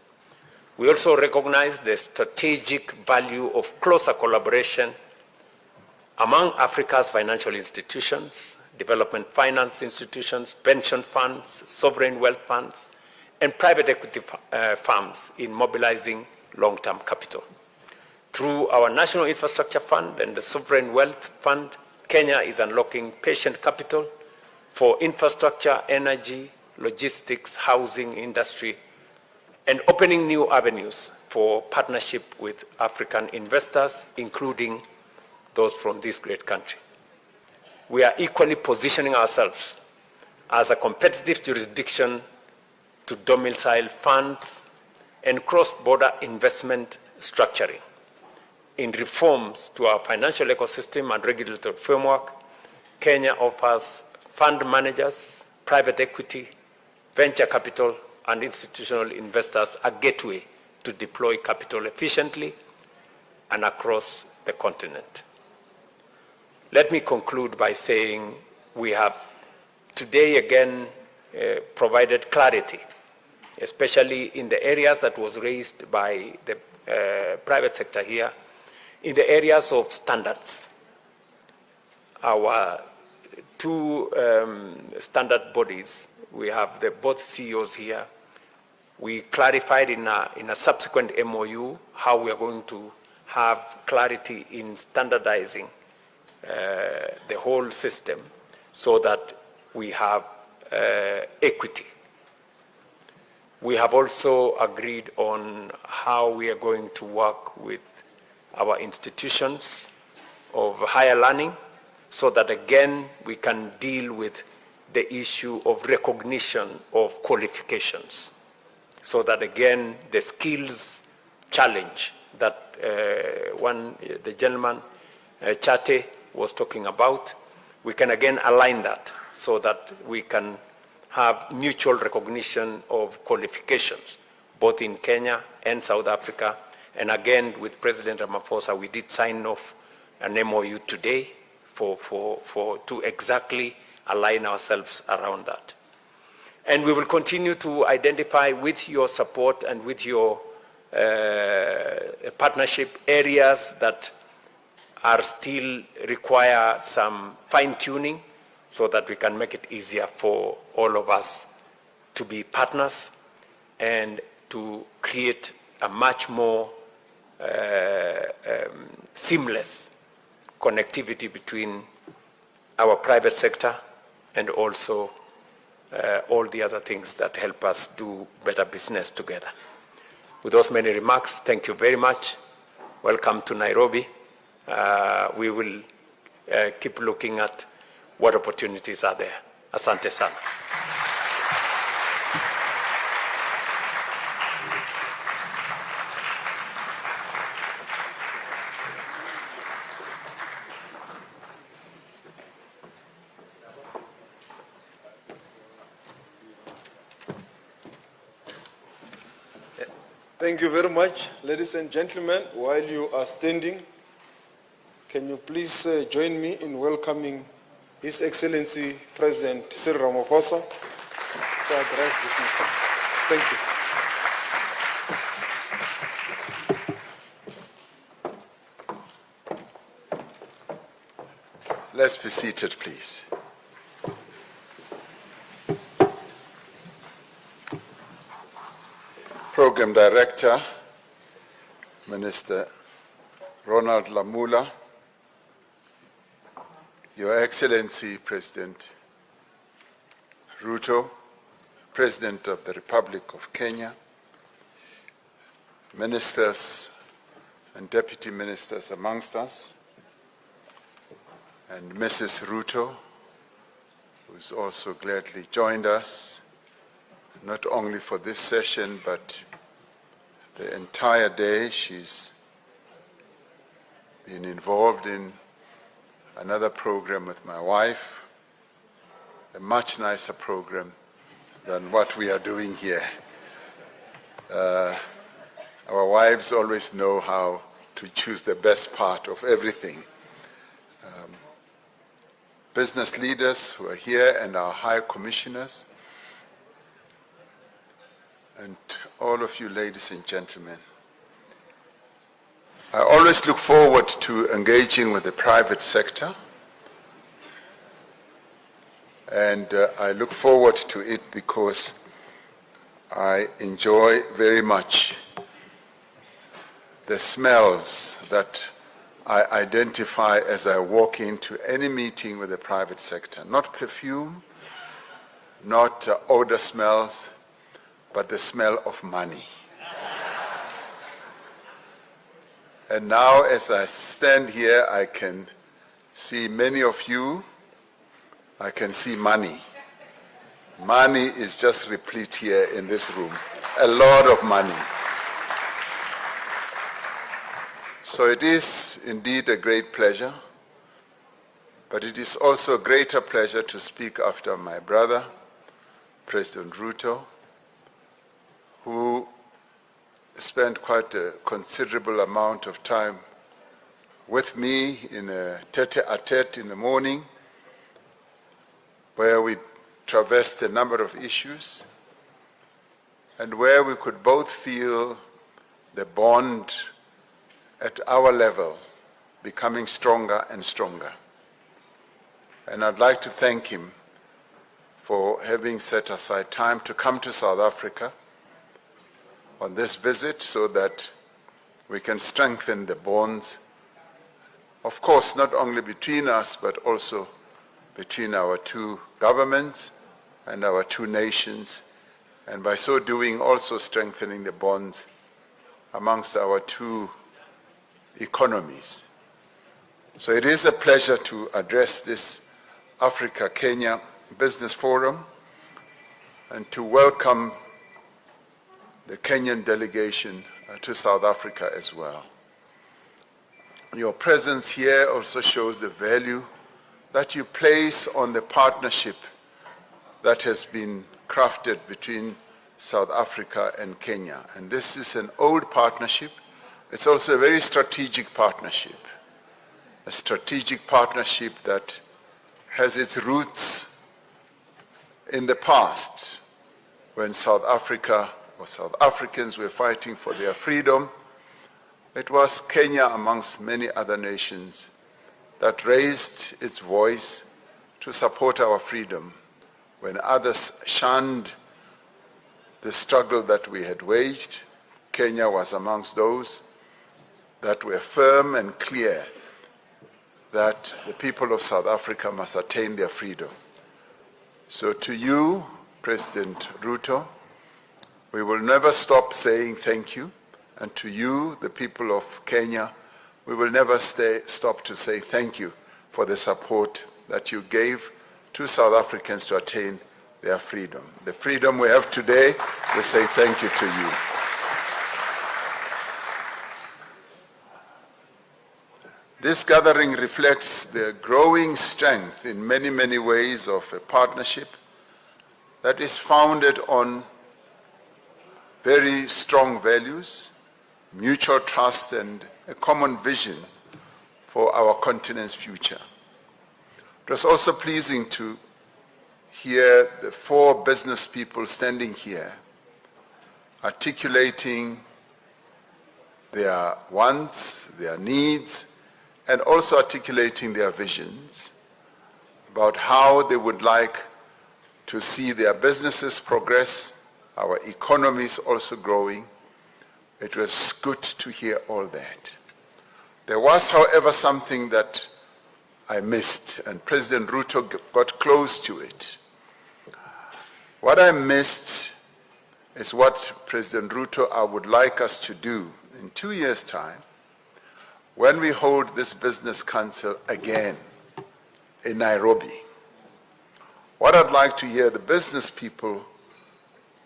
We also recognize the strategic value of closer collaboration among Africa's financial institutions, development finance institutions, pension funds, sovereign wealth funds, and private equity firms in mobilizing long-term capital. Through our National Infrastructure Fund and the Sovereign Wealth Fund, Kenya is unlocking patient capital for infrastructure, energy, logistics, housing, industry, and opening new avenues for partnership with African investors, including those from this great country. We are equally positioning ourselves as a competitive jurisdiction to domicile funds and cross-border investment structuring. In reforms to our financial ecosystem and regulatory framework, Kenya offers fund managers, private equity, venture capital, and institutional investors a gateway to deploy capital efficiently and across the continent. Let me conclude by saying we have today again provided clarity, especially in the areas that was raised by the private sector here, in the areas of standards. Our two standard bodies, we have both CEOs here. We clarified in a subsequent MOU how we are going to have clarity in standardizing the whole system so that we have equity. We have also agreed on how we are going to work with our institutions of higher learning so that again we can deal with the issue of recognition of qualifications, so that again the skills challenge that the gentleman Chate was talking about, we can again align that so that we can have mutual recognition of qualifications, both in Kenya and South Africa. And again, with President Ramaphosa, we did sign off an MOU today to exactly align ourselves around that. And we will continue to identify with your support and with your partnership areas that are still require some fine-tuning so that we can make it easier for all of us to be partners and to create a much more seamless connectivity between our private sector and also all the other things that help us do better business together. With those many remarks, thank you very much. Welcome to Nairobi. We will keep looking at what opportunities are there. Asante sana. Thank you very much. Ladies and gentlemen, while you are standing, can you please join me in welcoming His Excellency President Cyril Ramaphosa to address this meeting. Thank you. Let's be seated, please. Program Director, Minister Ronald Lamula, Your Excellency President Ruto, President of the Republic of Kenya, ministers and deputy ministers amongst us, and Mrs. Ruto, who's also gladly joined us, not only for this session, but the entire day. She's been involved in another program with my wife, a much nicer program than what we are doing here. Our wives always know how to choose the best part of everything. Business leaders who are here and our high commissioners, and all of you ladies and gentlemen. I always look forward to engaging with the private sector, and I look forward to it because I enjoy very much the smells that I identify as I walk into any meeting with the private sector. Not perfume, not odor smells, but the smell of money. And now as I stand here, I can see many of you. I can see money. Money is just replete here in this room. A lot of money. So it is indeed a great pleasure, but it is also a greater pleasure to speak after my brother, President Ruto, who spent quite a considerable amount of time with me in a tete-a-tete in the morning, where we traversed a number of issues and where we could both feel the bond at our level becoming stronger and stronger. And I'd like to thank him for having set aside time to come to South Africa on this visit so that we can strengthen the bonds, of course, not only between us, but also between our two governments and our two nations, and by so doing also strengthening the bonds amongst our two economies. So it is a pleasure to address this Africa-Kenya Business Forum and to welcome the Kenyan delegation to South Africa as well. Your presence here also shows the value that you place on the partnership that has been crafted between South Africa and Kenya. And this is an old partnership. It's also a very strategic partnership, a strategic partnership that has its roots in the past when South Africa or South Africans were fighting for their freedom. It was Kenya, amongst many other nations, that raised its voice to support our freedom when others shunned the struggle that we had waged. Kenya was amongst those that were firm and clear that the people of South Africa must attain their freedom. So to you, President Ruto, we will never stop saying thank you. And to you, the people of Kenya, we will never stop to say thank you for the support that you gave to South Africans to attain their freedom. The freedom we have today, we say thank you to you. This gathering reflects the growing strength in many, many ways of a partnership that is founded on very strong values, mutual trust, and a common vision for our continent's future. It was also pleasing to hear the 4 business people standing here articulating their wants, their needs, and also articulating their visions about how they would like to see their businesses progress, our economies also growing. It was good to hear all that. There was, however, something that I missed, and President Ruto got close to it. What I missed is what President Ruto I would like us to do in 2 years' time when we hold this business council again in Nairobi. What I'd like to hear the business people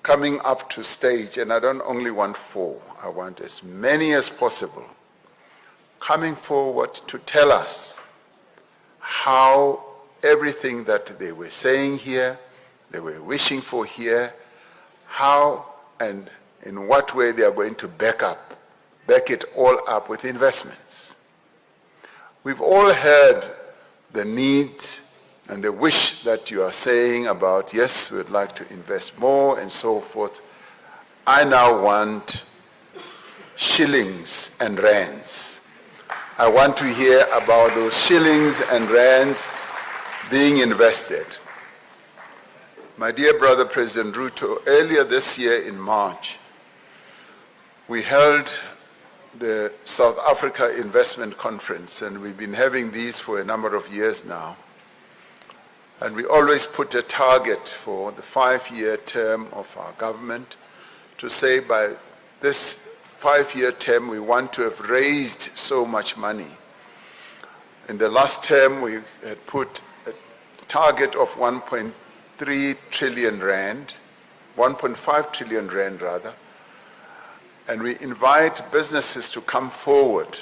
coming up to stage, and I don't only want 4, I want as many as possible, coming forward to tell us how everything that they were saying here, they were wishing for here, how and in what way they are going to back it all up with investments. We've all heard the needs and the wish that you are saying about, yes, we'd like to invest more and so forth. I now want shillings and rands. I want to hear about those shillings and rands being invested. My dear brother, President Ruto, earlier this year in March, we held the South Africa Investment Conference, and we've been having these for a number of years now. And we always put a target for the 5-year term of our government to say by this 5-year term we want to have raised so much money. In the last term we had put a target of 1.3 trillion rand, 1.5 trillion rand rather, and we invite businesses to come forward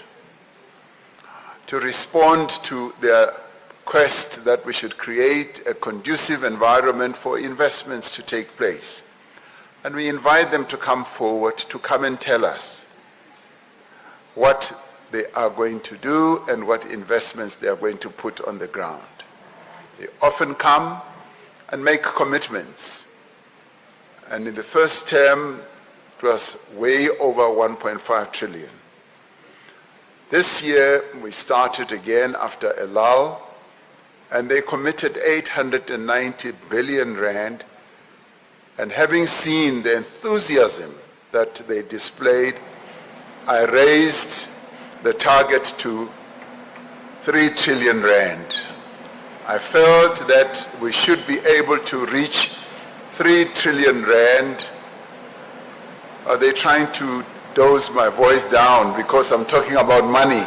to respond to their quest that we should create a conducive environment for investments to take place. And we invite them to come forward to come and tell us what they are going to do and what investments they are going to put on the ground. They often come and make commitments. And in the first term, it was way over 1.5 trillion. This year, we started again after a lull, and they committed 890 billion rand. And having seen the enthusiasm that they displayed, I raised the target to 3 trillion rand. I felt that we should be able to reach 3 trillion rand. Are they trying to dose my voice down because I'm talking about money?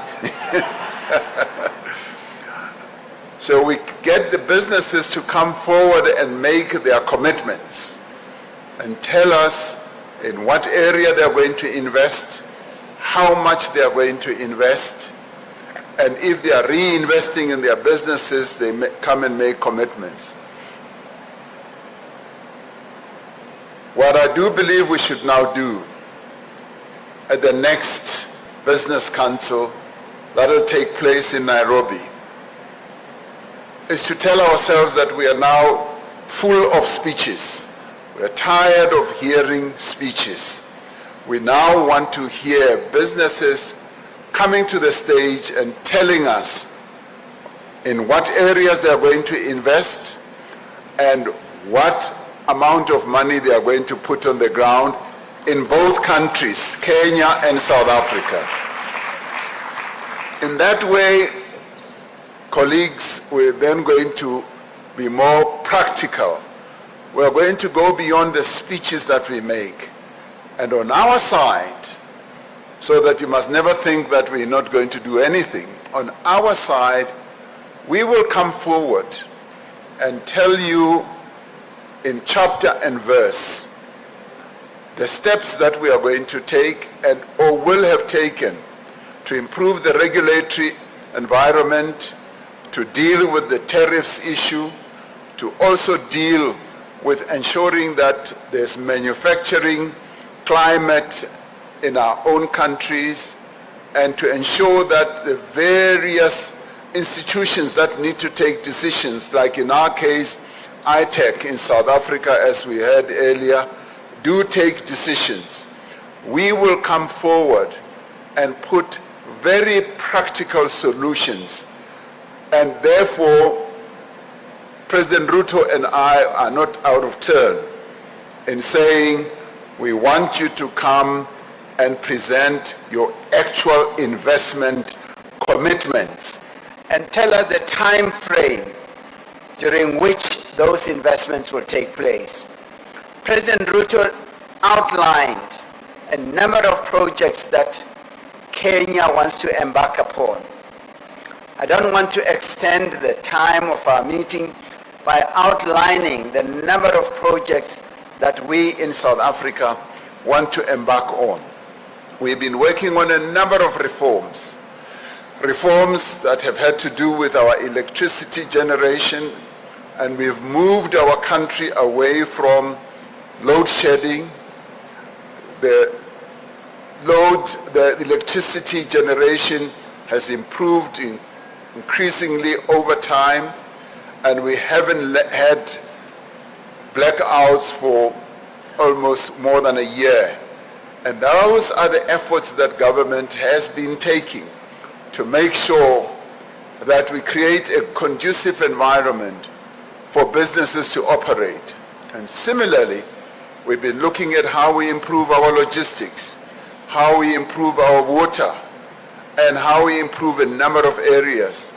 So we get the businesses to come forward and make their commitments and tell us in what area they're going to invest, how much they're going to invest, and if they are reinvesting in their businesses, they come and make commitments. What I do believe we should now do at the next Business Council that will take place in Nairobi is to tell ourselves that we are now full of speeches. We are tired of hearing speeches. We now want to hear businesses coming to the stage and telling us in what areas they are going to invest and what amount of money they are going to put on the ground in both countries, Kenya and South Africa. In that way, colleagues, we're then going to be more practical. We're going to go beyond the speeches that we make. And on our side, so that you must never think that we're not going to do anything, on our side, we will come forward and tell you in chapter and verse the steps that we are going to take and or will have taken to improve the regulatory environment, to deal with the tariffs issue, to also deal with ensuring that there's manufacturing climate in our own countries, and to ensure that the various institutions that need to take decisions, like in our case, ITEC in South Africa, as we heard earlier, do take decisions. We will come forward and put very practical solutions, and therefore President Ruto and I are not out of turn in saying we want you to come and present your actual investment commitments and tell us the time frame during which those investments will take place. President Ruto outlined a number of projects that Kenya wants to embark upon. I don't want to extend the time of our meeting by outlining the number of projects that we in South Africa want to embark on. We've been working on a number of reforms that have had to do with our electricity generation, and we've moved our country away from load shedding. The electricity generation has improved increasingly over time, and we haven't had blackouts for almost more than a year. And those are the efforts that government has been taking to make sure that we create a conducive environment for businesses to operate. And similarly, we've been looking at how we improve our logistics, how we improve our water, and how we improve a number of areas.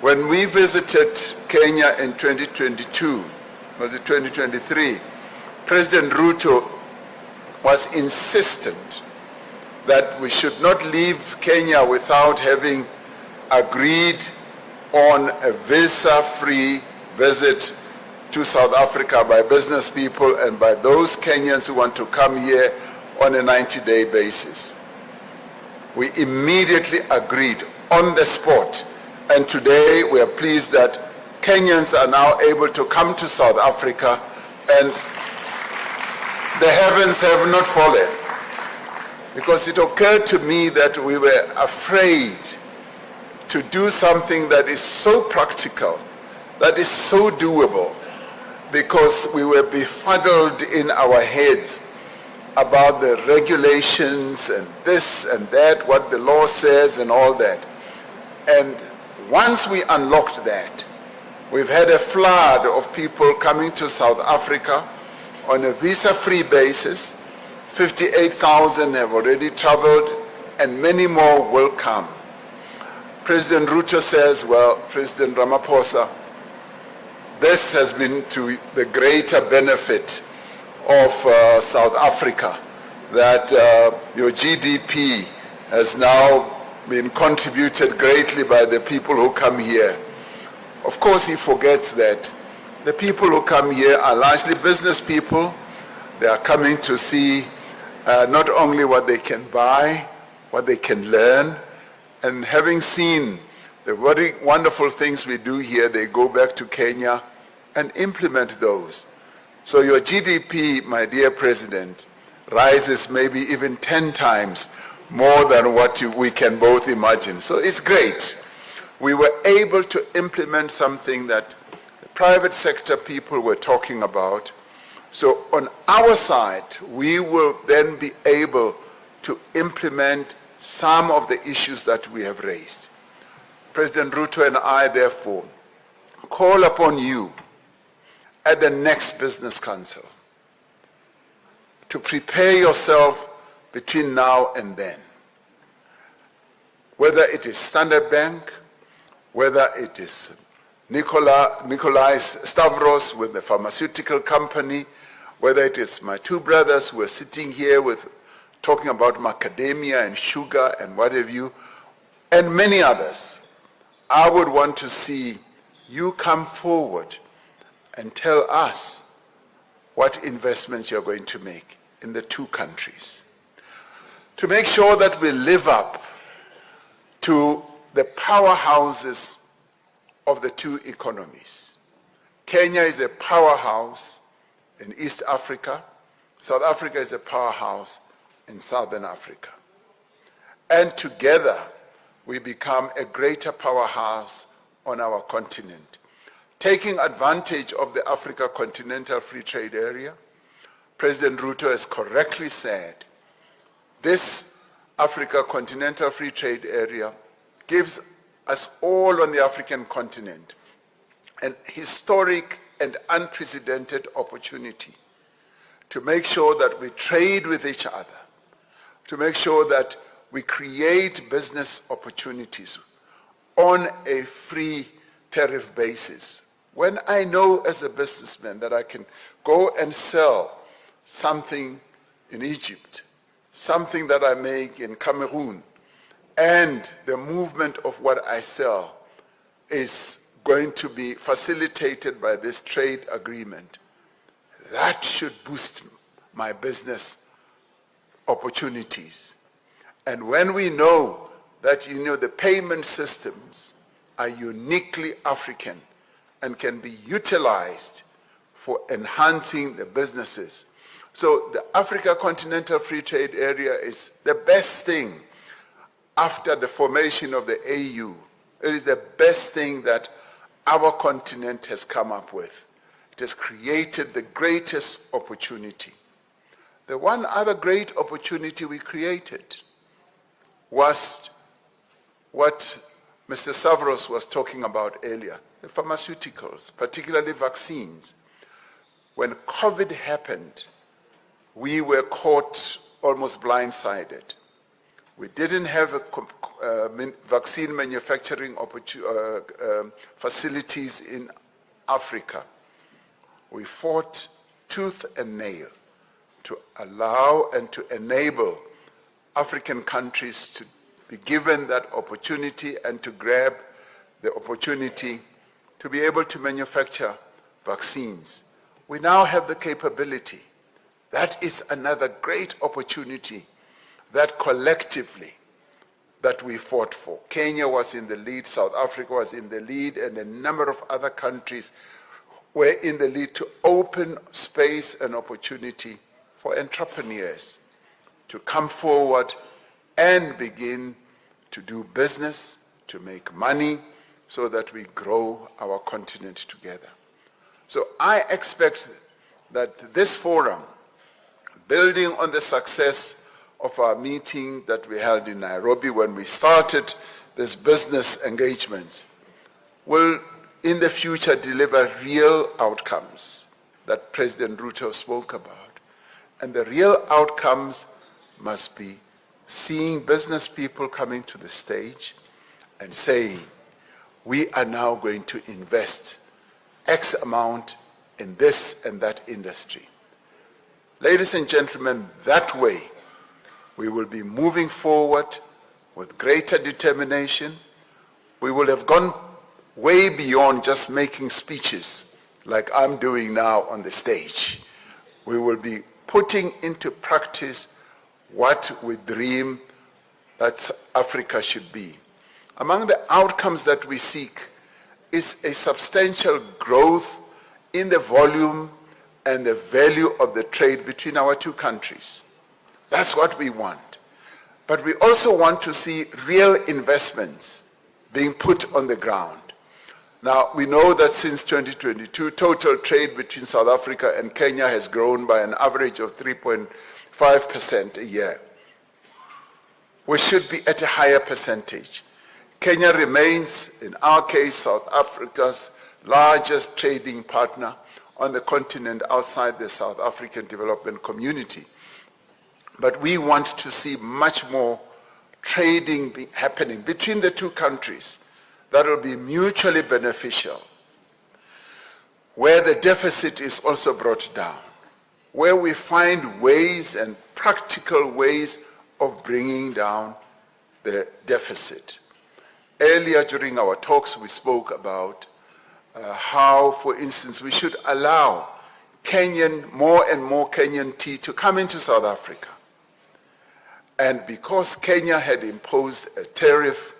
When we visited Kenya in 2022, was it 2023, President Ruto was insistent that we should not leave Kenya without having agreed on a visa-free visit to South Africa by business people and by those Kenyans who want to come here on a 90-day basis. We immediately agreed on the spot, and today we are pleased that Kenyans are now able to come to South Africa, and the heavens have not fallen. Because it occurred to me that we were afraid to do something that is so practical, that is so doable, because we were befuddled in our heads about the regulations and this and that, what the law says and all that. And once we unlocked that, we've had a flood of people coming to South Africa on a visa-free basis. 58,000 have already traveled, and many more will come. President Ruto says, well, President Ramaphosa, this has been to the greater benefit of South Africa, that your GDP has now been contributed greatly by the people who come here. Of course, he forgets that the people who come here are largely business people. They are coming to see not only what they can buy, what they can learn, and having seen the very wonderful things we do here, they go back to Kenya and implement those. So your GDP, my dear President, rises maybe even 10 times more than what we can both imagine. So it's great. We were able to implement something that the private sector people were talking about. So on our side, we will then be able to implement some of the issues that we have raised. President Ruto and I, therefore, call upon you at the next Business Council to prepare yourself between now and then. Whether it is Standard Bank, whether it is Nikolai Stavros with the pharmaceutical company, whether it is my two brothers who are sitting here talking about macadamia and sugar and what have you, and many others. I would want to see you come forward and tell us what investments you're going to make in the two countries, to make sure that we live up to the powerhouses of the two economies. Kenya is a powerhouse in East Africa. South Africa is a powerhouse in Southern Africa. And together, we become a greater powerhouse on our continent, taking advantage of the Africa Continental Free Trade Area. President Ruto has correctly said, this Africa Continental Free Trade Area gives us all on the African continent an historic and unprecedented opportunity to make sure that we trade with each other, to make sure that we create business opportunities on a free tariff basis. When I know as a businessman that I can go and sell something in Egypt, something that I make in Cameroon, and the movement of what I sell is going to be facilitated by this trade agreement, that should boost my business opportunities. And when we know that, the payment systems are uniquely African and can be utilized for enhancing the businesses. So the Africa Continental Free Trade Area is the best thing after the formation of the AU. It is the best thing that our continent has come up with. It has created the greatest opportunity. The one other great opportunity we created was what Mr. Stavros was talking about earlier, the pharmaceuticals, particularly vaccines. When COVID happened, we were caught almost blindsided. We didn't have vaccine manufacturing facilities in Africa. We fought tooth and nail to allow and to enable African countries to be given that opportunity and to grab the opportunity to be able to manufacture vaccines. We now have the capability. That is another great opportunity that collectively that we fought for. Kenya was in the lead, South Africa was in the lead, and a number of other countries were in the lead to open space and opportunity for entrepreneurs to come forward and begin to do business, to make money, so that we grow our continent together. So I expect that this forum, building on the success of our meeting that we held in Nairobi when we started this business engagement, will in the future deliver real outcomes that President Ruto spoke about. And the real outcomes must be seeing business people coming to the stage and saying, we are now going to invest X amount in this and that industry. Ladies and gentlemen, that way we will be moving forward with greater determination. We will have gone way beyond just making speeches like I'm doing now on the stage. We will be putting into practice what we dream that Africa should be. Among the outcomes that we seek is a substantial growth in the volume and the value of the trade between our two countries. That's what we want. But we also want to see real investments being put on the ground. Now, we know that since 2022, total trade between South Africa and Kenya has grown by an average of 3.5% a year. We should be at a higher percentage. Kenya remains, in our case, South Africa's largest trading partner on the continent outside the South African development community. But we want to see much more trading happening between the two countries that will be mutually beneficial, where the deficit is also brought down, where we find ways and practical ways of bringing down the deficit. Earlier during our talks, we spoke about how, for instance, we should allow more and more Kenyan tea to come into South Africa. And because Kenya had imposed a tariff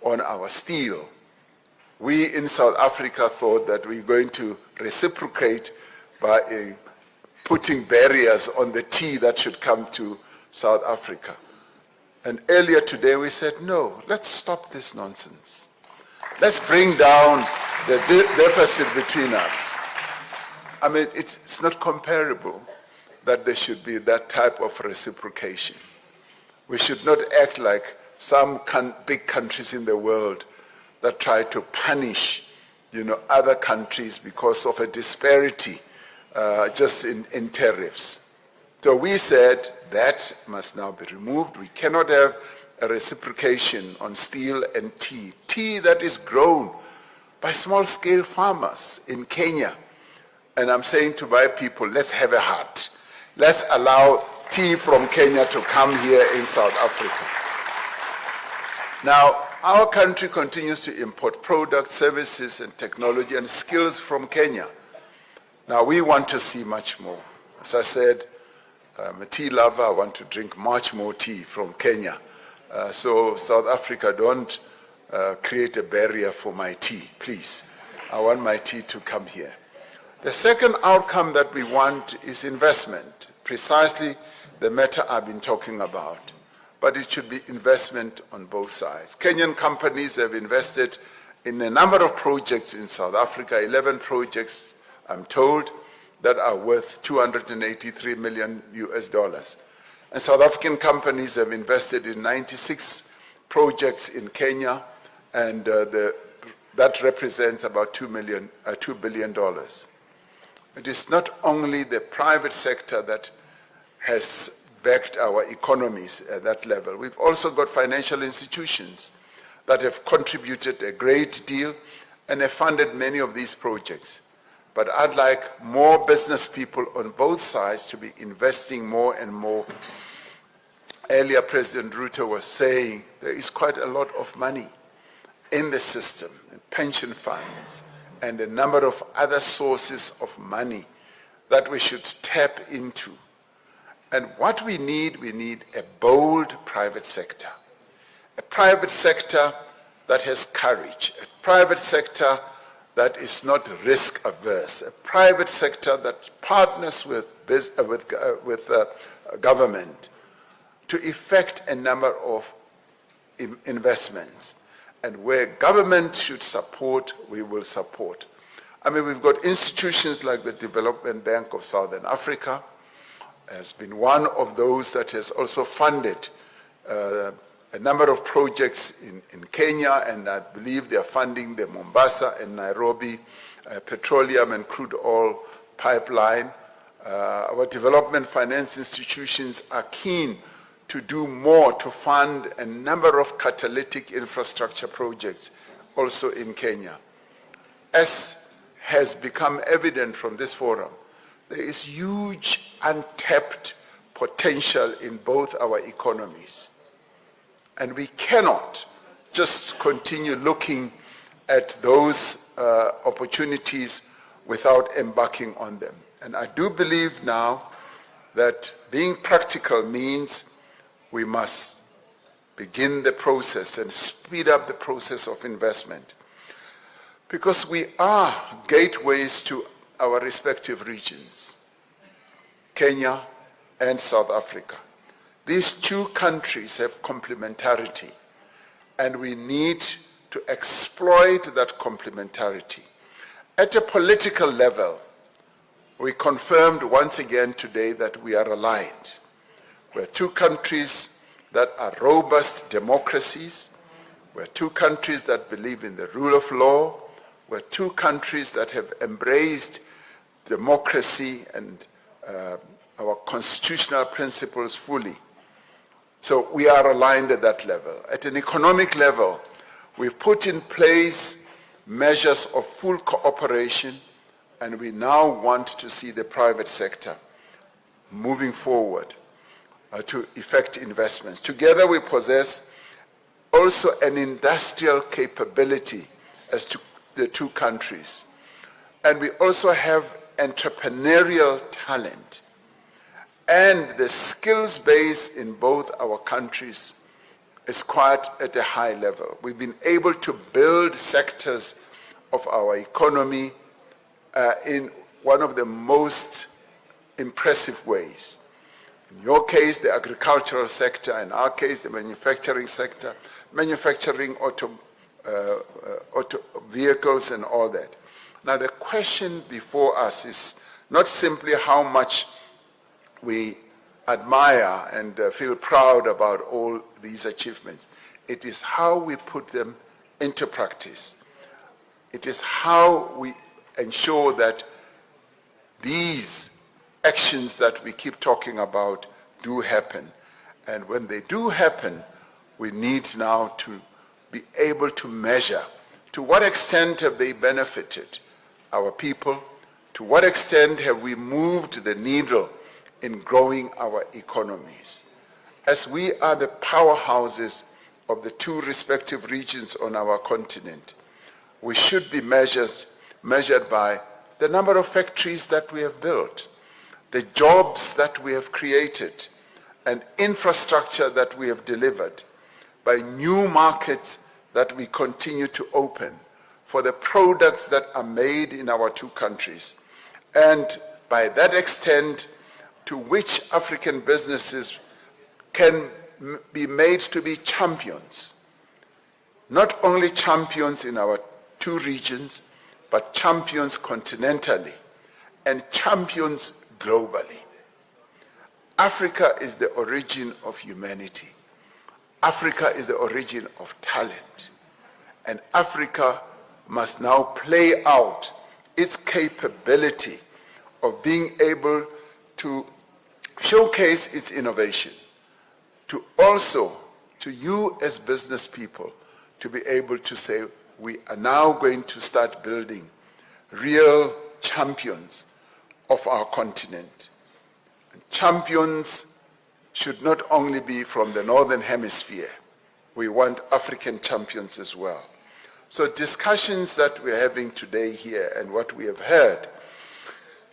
on our steel, we in South Africa thought that we were going to reciprocate by putting barriers on the tea that should come to South Africa. And earlier today we said, no, let's stop this nonsense. Let's bring down the deficit between us. I mean, it's not comparable that there should be that type of reciprocation. We should not act like some big countries in the world that try to punish, other countries because of a disparity just in tariffs. So we said that must now be removed. We cannot have a reciprocation on steel and tea. Tea that is grown by small-scale farmers in Kenya. And I'm saying to my people, let's have a heart. Let's allow tea from Kenya to come here in South Africa. Now, our country continues to import products, services, and technology and skills from Kenya. Now, we want to see much more. As I said, I'm a tea lover. I want to drink much more tea from Kenya. So South Africa, don't create a barrier for my tea, please. I want my tea to come here. The second outcome that we want is investment, precisely the matter I've been talking about. But it should be investment on both sides. Kenyan companies have invested in a number of projects in South Africa, 11 projects, I'm told, that are worth $283 million US. And South African companies have invested in 96 projects in Kenya, and that represents about $2 billion. It is not only the private sector that has backed our economies at that level. We've also got financial institutions that have contributed a great deal and have funded many of these projects. But I'd like more business people on both sides to be investing more and more. Earlier, President Ruto was saying there is quite a lot of money in the system, in pension funds, and a number of other sources of money that we should tap into. And what we need a bold private sector. A private sector that has courage. A private sector that is not risk averse. A private sector that partners with government to effect a number of investments. And where government should support, we will support. I mean, we've got institutions like the Development Bank of Southern Africa, has been one of those that has also funded a number of projects in Kenya, and I believe they are funding the Mombasa and Nairobi petroleum and crude oil pipeline. Our development finance institutions are keen to do more to fund a number of catalytic infrastructure projects also in Kenya. As has become evident from this forum, there is huge untapped potential in both our economies. And we cannot just continue looking at those opportunities without embarking on them. And I do believe now that being practical means we must begin the process and speed up the process of investment. Because we are gateways to our respective regions, Kenya and South Africa. These two countries have complementarity, and we need to exploit that complementarity. At a political level, we confirmed once again today that we are aligned. We're two countries that are robust democracies. We're two countries that believe in the rule of law. We're two countries that have embraced democracy and our constitutional principles fully. So we are aligned at that level. At an economic level, We've put in place measures of full cooperation, and we now want to see the private sector moving forward to effect investments. Together we possess also an industrial capability as to the two countries. And we also have entrepreneurial talent. And the skills base in both our countries is quite at a high level. We've been able to build sectors of our economy in one of the most impressive ways. In your case, the agricultural sector, in our case, the manufacturing sector, manufacturing auto vehicles and all that. Now the question before us is not simply how much we admire and feel proud about all these achievements. It is how we put them into practice. It is how we ensure that these actions that we keep talking about do happen. And when they do happen, we need now to be able to measure to what extent have they benefited our people, to what extent have we moved the needle in growing our economies. As we are the powerhouses of the two respective regions on our continent, we should be measured by the number of factories that we have built, the jobs that we have created, and infrastructure that we have delivered, by new markets that we continue to open for the products that are made in our two countries, and by that extent to which African businesses can be made to be champions, not only champions in our two regions, but champions continentally and champions globally. Africa is the origin of humanity. Africa is the origin of talent. And Africa must now play out its capability of being able to showcase its innovation, to also, to you as business people, to be able to say, we are now going to start building real champions of our continent. And champions should not only be from the Northern Hemisphere. We want African champions as well. So discussions that we're having today here and what we have heard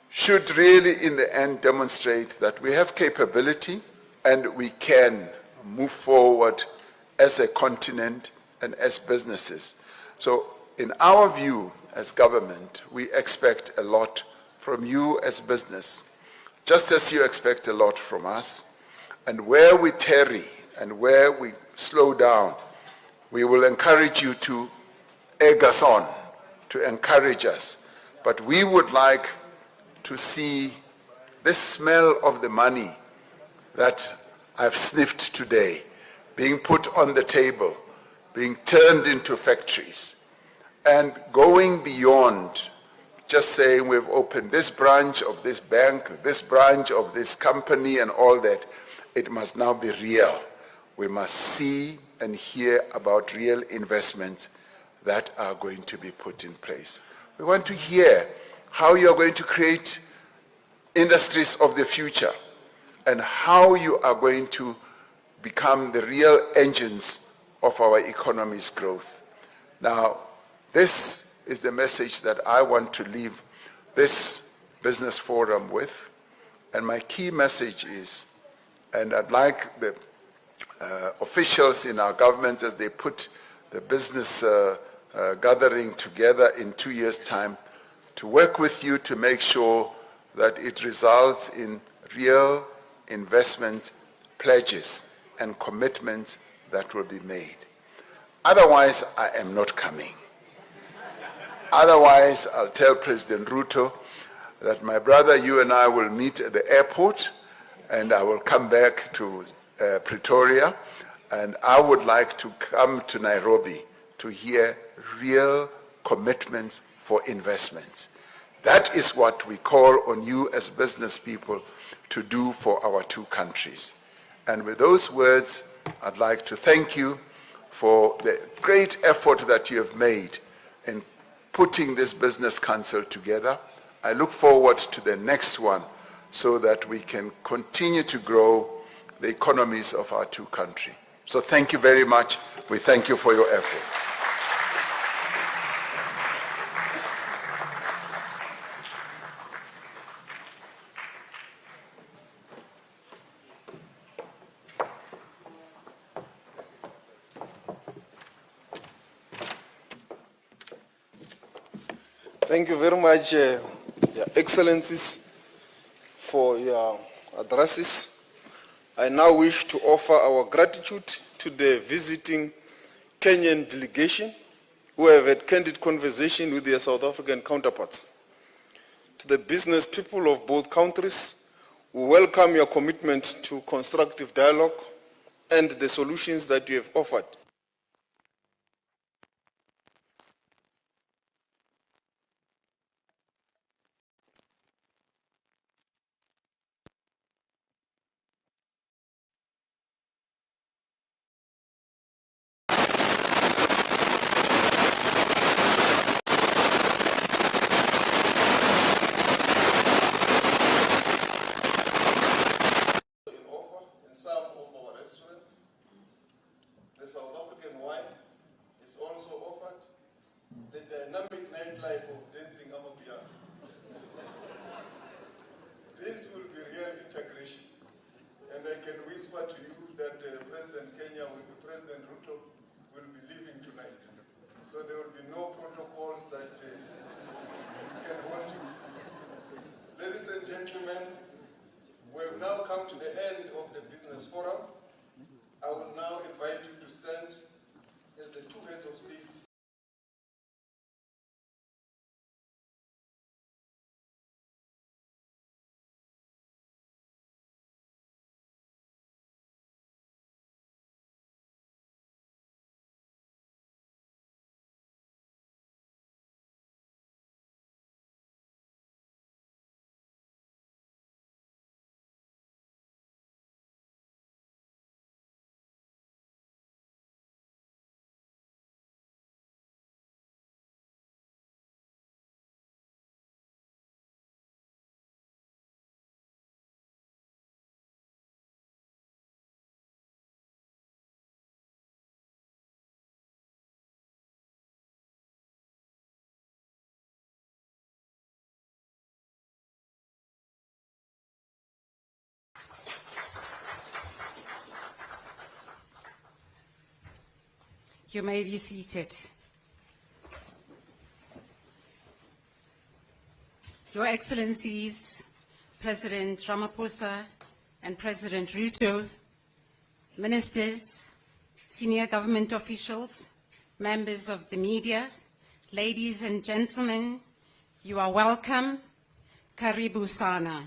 should really in the end demonstrate that we have capability and we can move forward as a continent and as businesses. So in our view as government, we expect a lot from you as business, just as you expect a lot from us. And where we tarry and where we slow down, we will encourage you to egg us on, to encourage us. But we would like to see this smell of the money that I've sniffed today being put on the table, being turned into factories, and going beyond just saying we've opened this branch of this bank, this branch of this company and all that. It must now be real. We must see and hear about real investments that are going to be put in place. We want to hear how you are going to create industries of the future and how you are going to become the real engines of our economy's growth. Now, this is the message that I want to leave this business forum with. And my key message is, and I'd like the officials in our government as they put the business gathering together in 2 years' time to work with you to make sure that it results in real investment pledges and commitments that will be made. Otherwise, I am not coming. Otherwise, I'll tell President Ruto that my brother, you and I will meet at the airport and I will come back to Pretoria, and I would like to come to Nairobi to hear real commitments for investments. That is what we call on you as business people to do for our two countries. And with those words, I'd like to thank you for the great effort that you have made in putting this business council together. I look forward to the next one so that we can continue to grow the economies of our two countries. So thank you very much. We thank you for your effort. Thank you very much, Your Excellencies, for your addresses. I now wish to offer our gratitude to the visiting Kenyan delegation who have had candid conversation with their South African counterparts. To the business people of both countries, we welcome your commitment to constructive dialogue and the solutions that you have offered. The South African wine is also offered. The dynamic nightlife of dancing Amapiano. This will be real integration. And I can whisper to you that President Ruto will be leaving tonight. So there will be no protocols that can hold you. Ladies and gentlemen, we have now come to the end of the business forum. I will now invite you to stand as the two heads of state. You may be seated. Your Excellencies, President Ramaphosa and President Ruto, ministers, senior government officials, members of the media, ladies and gentlemen, you are welcome. Karibu sana.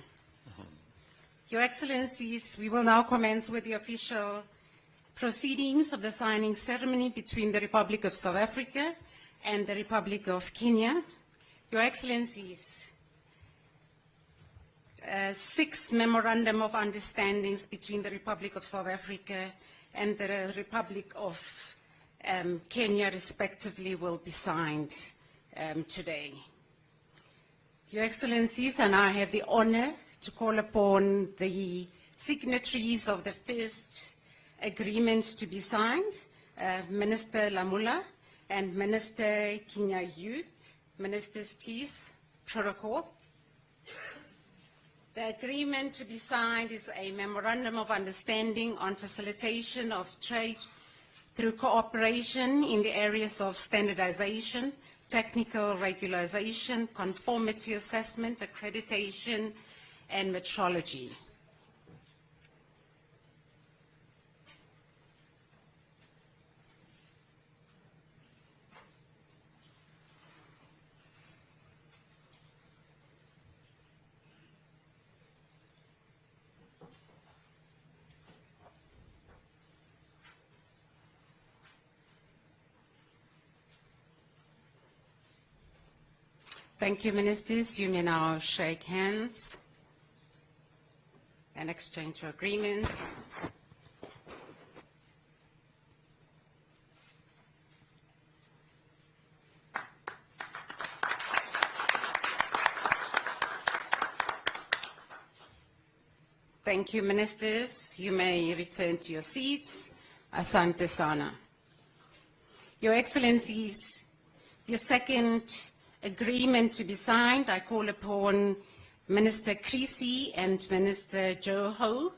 Your Excellencies, we will now commence with the official proceedings of the signing ceremony between the Republic of South Africa and the Republic of Kenya. Your Excellencies, 6 memorandum of understandings between the Republic of South Africa and the Republic of Kenya, respectively, will be signed today. Your Excellencies, and I have the honor to call upon the signatories of the first agreement to be signed, Minister Lamula and Minister Kinyayu. Ministers, please, protocol. The agreement to be signed is a memorandum of understanding on facilitation of trade through cooperation in the areas of standardization, technical regularization, conformity assessment, accreditation, and metrology. Thank you, Ministers. You may now shake hands and exchange your agreements. Thank you, Ministers. You may return to your seats. Asante sana. Your Excellencies, the second agreement to be signed, I call upon Minister Creasy and Minister Joho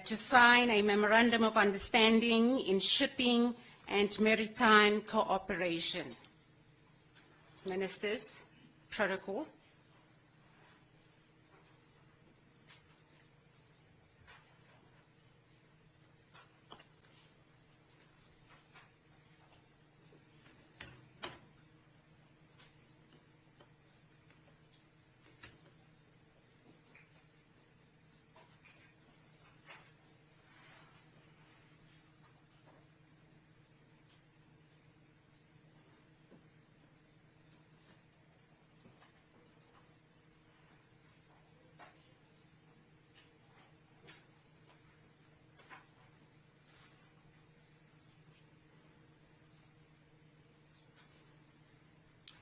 to sign a memorandum of understanding in shipping and maritime cooperation. Ministers, protocol.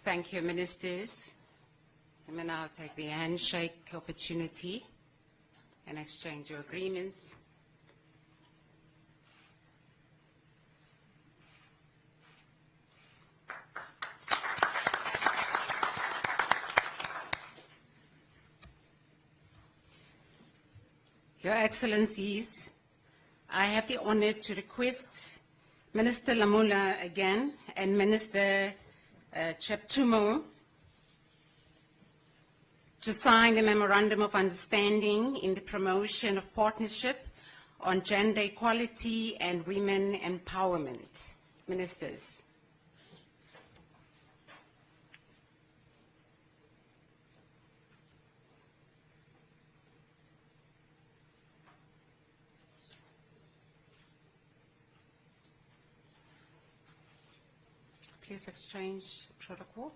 Thank you, Ministers. I may now take the handshake opportunity and exchange your agreements. Your Excellencies, I have the honor to request Minister Lamula again and Minister Cheptumo to sign the Memorandum of Understanding in the promotion of partnership on gender equality and women empowerment. Ministers. Please exchange protocol.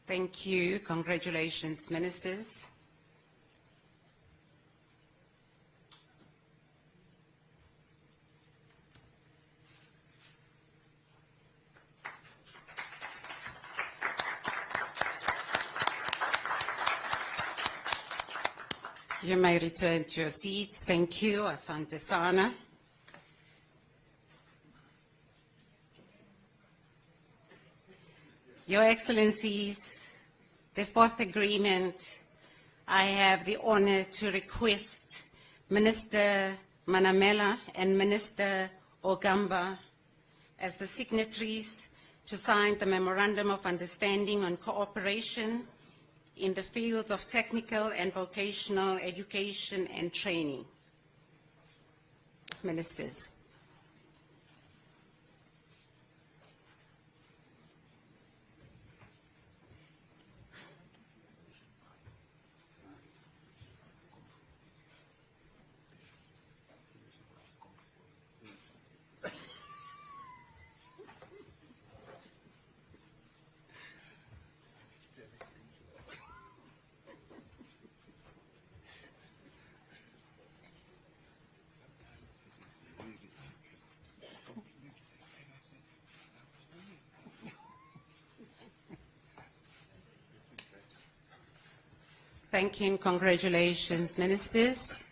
Thank you. Congratulations, Ministers. You may return to your seats. Thank you. Asante sana. Your Excellencies, the fourth agreement, I have the honor to request Minister Manamela and Minister Ogamba as the signatories to sign the Memorandum of Understanding on Cooperation in the fields of technical and vocational education and training. Ministers. Thank you and congratulations, Ministers.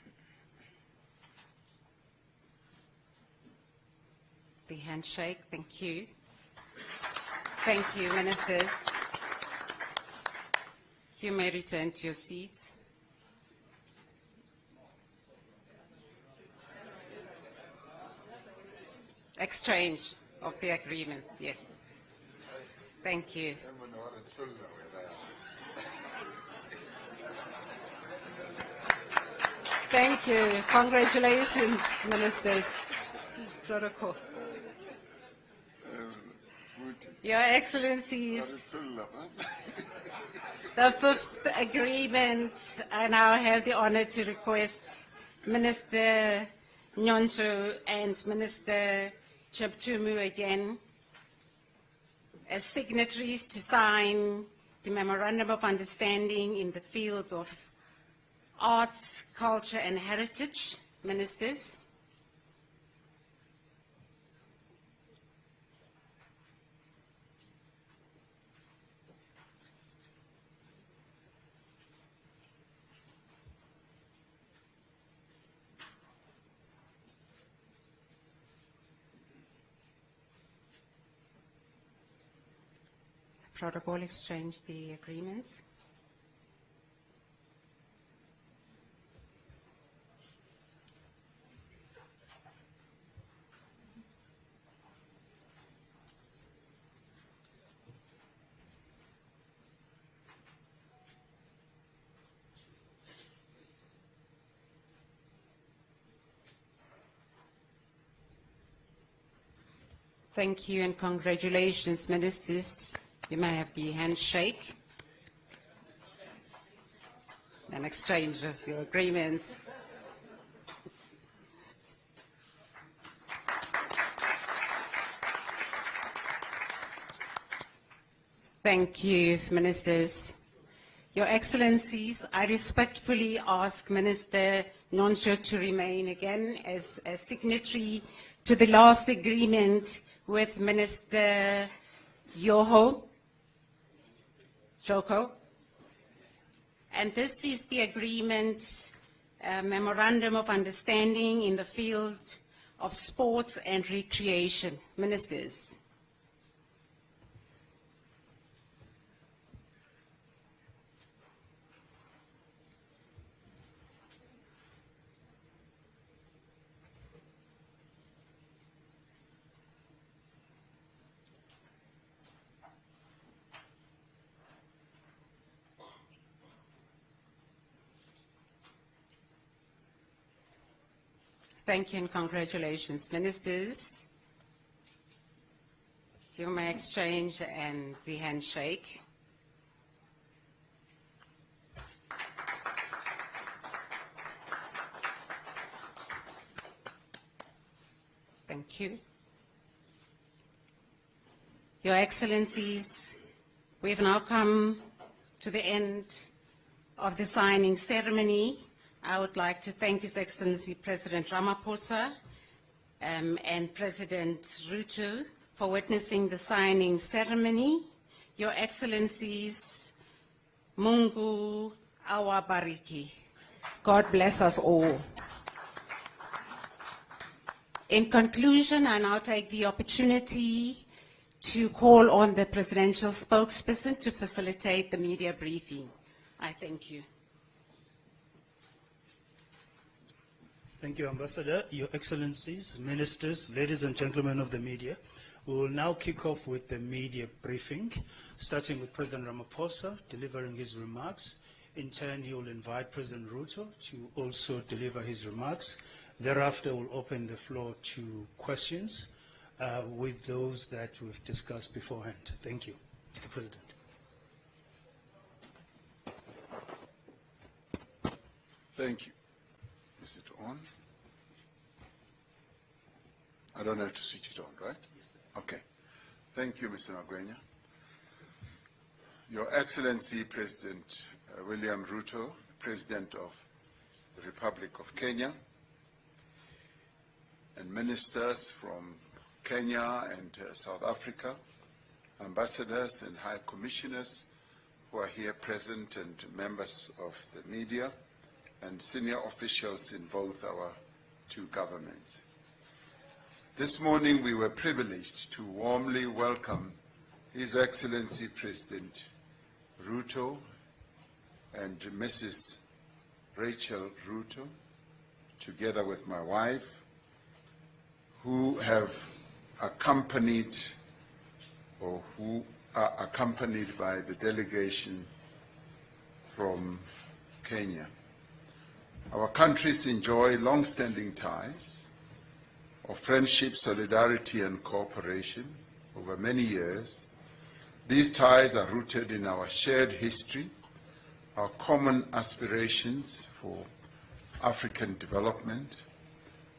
The handshake, thank you. Thank you, Ministers. You may return to your seats. Exchange of the agreements, yes. Thank you. Thank you. Congratulations, Ministers. Protocol. Your Excellencies, the fifth agreement, I now have the honor to request Minister Nyonso and Minister Cheptumu again as signatories to sign the Memorandum of Understanding in the field of arts, culture and heritage. Ministers. Protocol exchange the agreements. Thank you and congratulations, ministers. You may have the handshake, an exchange of your agreements. Thank you, ministers. Your Excellencies, I respectfully ask Minister Noncho to remain again as a signatory to the last agreement with Minister Joko. And this is the agreement, Memorandum of Understanding in the field of sports and recreation. Ministers. Thank you and congratulations, ministers. You may exchange and the handshake. Thank you. Your Excellencies, we've now come to the end of the signing ceremony. I would like to thank His Excellency President Ramaphosa and President Ruto for witnessing the signing ceremony. Your Excellencies, Mungu awabariki. God bless us all. In conclusion, I now take the opportunity to call on the presidential spokesperson to facilitate the media briefing. I thank you. Thank you, Ambassador. Your Excellencies, Ministers, ladies and gentlemen of the media, we will now kick off with the media briefing, starting with President Ramaphosa delivering his remarks. In turn, he will invite President Ruto to also deliver his remarks. Thereafter, we'll open the floor to questions with those that we've discussed beforehand. Thank you, Mr. President. Thank you. Is it on? I don't have to switch it on, right? Yes. Okay. Thank you, Mr. Magwenya. Your Excellency, President William Ruto, President of the Republic of Kenya, and ministers from Kenya and South Africa, ambassadors and high commissioners who are here present, and members of the media, and senior officials in both our two governments. This morning we were privileged to warmly welcome His Excellency President Ruto and Mrs. Rachel Ruto, together with my wife, who have accompanied or who are accompanied by the delegation from Kenya. Our countries enjoy long-standing ties of friendship, solidarity, and cooperation over many years. These ties are rooted in our shared history, our common aspirations for African development,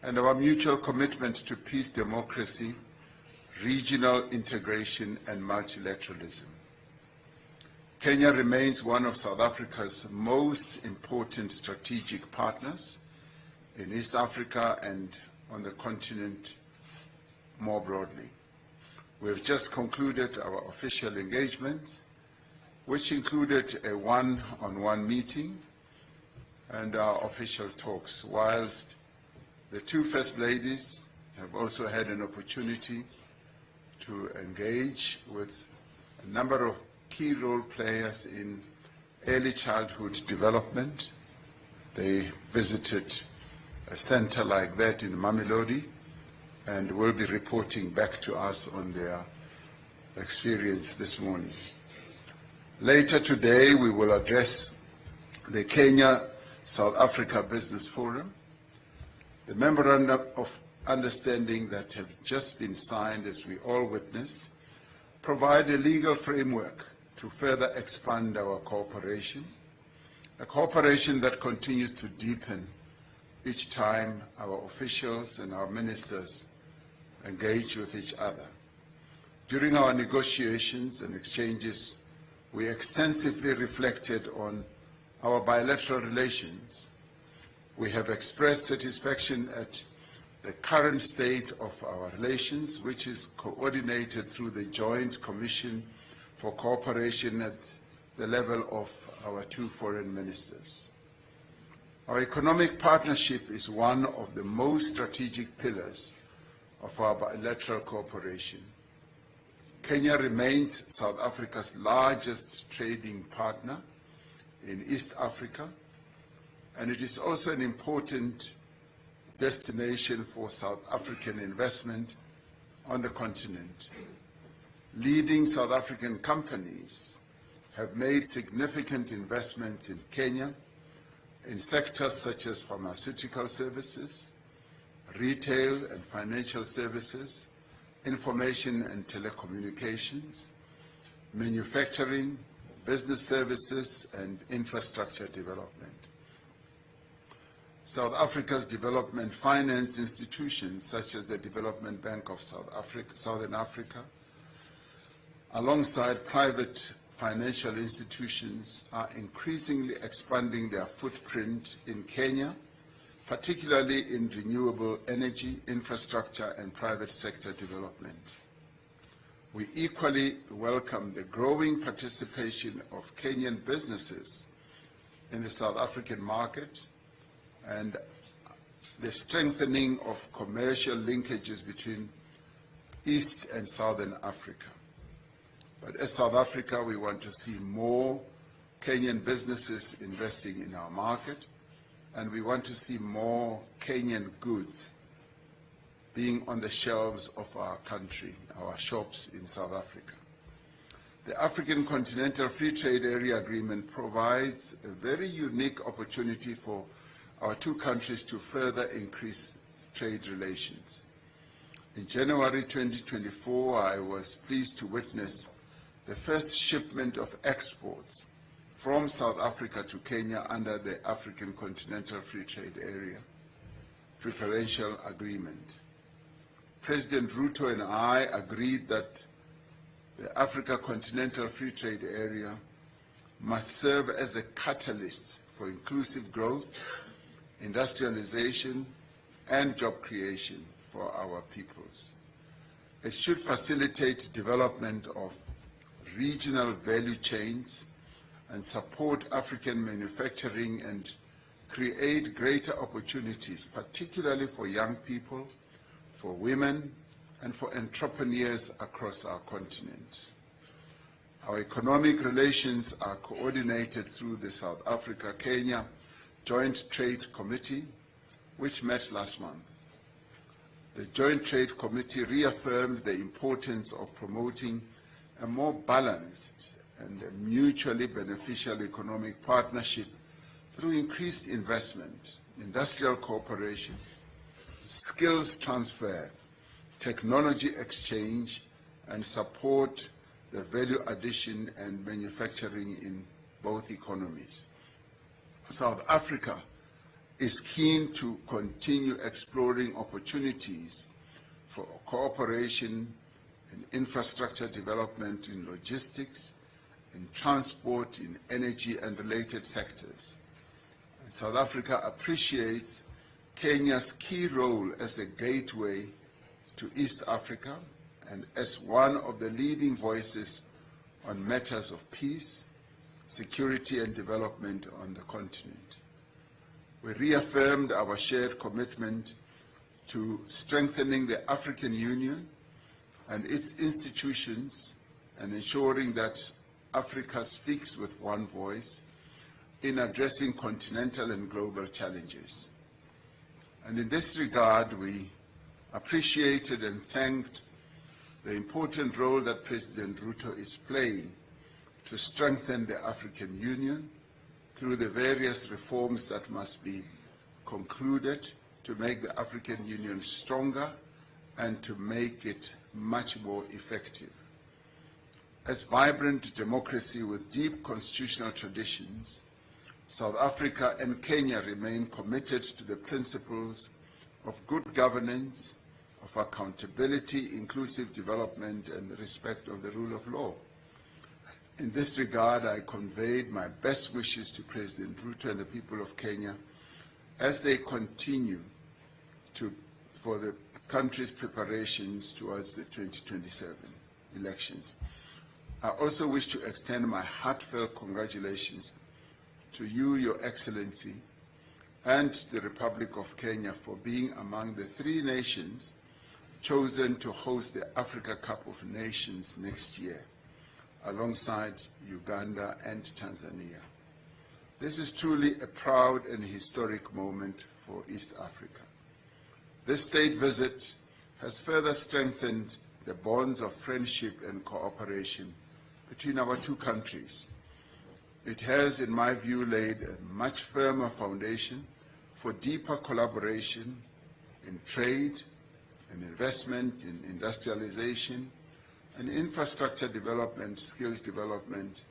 and our mutual commitment to peace, democracy, regional integration, and multilateralism. Kenya remains one of South Africa's most important strategic partners in East Africa and on the continent more broadly. We have just concluded our official engagements, which included a one-on-one meeting and our official talks, whilst the two First Ladies have also had an opportunity to engage with a number of key role players in early childhood development. They visited a center like that in Mamelodi and will be reporting back to us on their experience this morning. Later today, we will address the Kenya-South Africa Business Forum. The memorandum of understanding that have just been signed, as we all witnessed, provide a legal framework to further expand our cooperation, a cooperation that continues to deepen each time our officials and our ministers engage with each other. During our negotiations and exchanges, we extensively reflected on our bilateral relations. We have expressed satisfaction at the current state of our relations, which is coordinated through the Joint Commission for Cooperation at the level of our two foreign ministers. Our economic partnership is one of the most strategic pillars of our bilateral cooperation. Kenya remains South Africa's largest trading partner in East Africa, and it is also an important destination for South African investment on the continent. Leading South African companies have made significant investments in Kenya in sectors such as pharmaceutical services, retail and financial services, information and telecommunications, manufacturing, business services, and infrastructure development. South Africa's development finance institutions, such as the Development Bank of Southern Africa, alongside private financial institutions, are increasingly expanding their footprint in Kenya, particularly in renewable energy, infrastructure, and private sector development. We equally welcome the growing participation of Kenyan businesses in the South African market and the strengthening of commercial linkages between East and Southern Africa. But as South Africa, we want to see more Kenyan businesses investing in our market, and we want to see more Kenyan goods being on the shelves of our country, our shops in South Africa. The African Continental Free Trade Area Agreement provides a very unique opportunity for our two countries to further increase trade relations. In January 2024, I was pleased to witness the first shipment of exports from South Africa to Kenya under the African Continental Free Trade Area Preferential Agreement. President Ruto and I agreed that the Africa Continental Free Trade Area must serve as a catalyst for inclusive growth, industrialization, and job creation for our peoples. It should facilitate development of regional value chains and support African manufacturing and create greater opportunities, particularly for young people, for women, and for entrepreneurs across our continent. Our economic relations are coordinated through the South Africa-Kenya Joint Trade Committee, which met last month. The Joint Trade Committee reaffirmed the importance of promoting a more balanced and a mutually beneficial economic partnership through increased investment, industrial cooperation, skills transfer, technology exchange, and support the value addition and manufacturing in both economies. South Africa is keen to continue exploring opportunities for cooperation in infrastructure development in logistics in transport, in energy and related sectors. And South Africa appreciates Kenya's key role as a gateway to East Africa and as one of the leading voices on matters of peace, security and development on the continent. We reaffirmed our shared commitment to strengthening the African Union and its institutions and ensuring that Africa speaks with one voice in addressing continental and global challenges. And in this regard, we appreciated and thanked the important role that President Ruto is playing to strengthen the African Union through the various reforms that must be concluded to make the African Union stronger and to make it much more effective. As vibrant democracy with deep constitutional traditions, South Africa and Kenya remain committed to the principles of good governance, of accountability, inclusive development, and the respect of the rule of law. In this regard, I conveyed my best wishes to President Ruto and the people of Kenya as they continue for the country's preparations towards the 2027 elections. I also wish to extend my heartfelt congratulations to you, Your Excellency, and the Republic of Kenya for being among the 3 nations chosen to host the Africa Cup of Nations next year, alongside Uganda and Tanzania. This is truly a proud and historic moment for East Africa. This state visit has further strengthened the bonds of friendship and cooperation between our 2 countries. It has, in my view, laid a much firmer foundation for deeper collaboration in trade, in investment, in industrialization, and infrastructure development, skills development,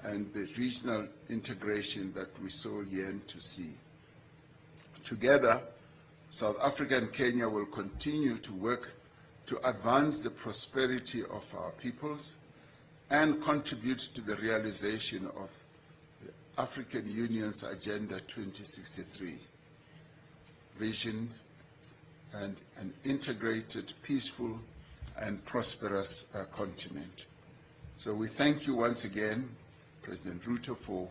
and the regional integration that we so yearn to see. Together, South Africa and Kenya will continue to work to advance the prosperity of our peoples and contribute to the realization of the African Union's Agenda 2063 vision and an integrated, peaceful, and prosperous continent. So we thank you once again, President Ruto, for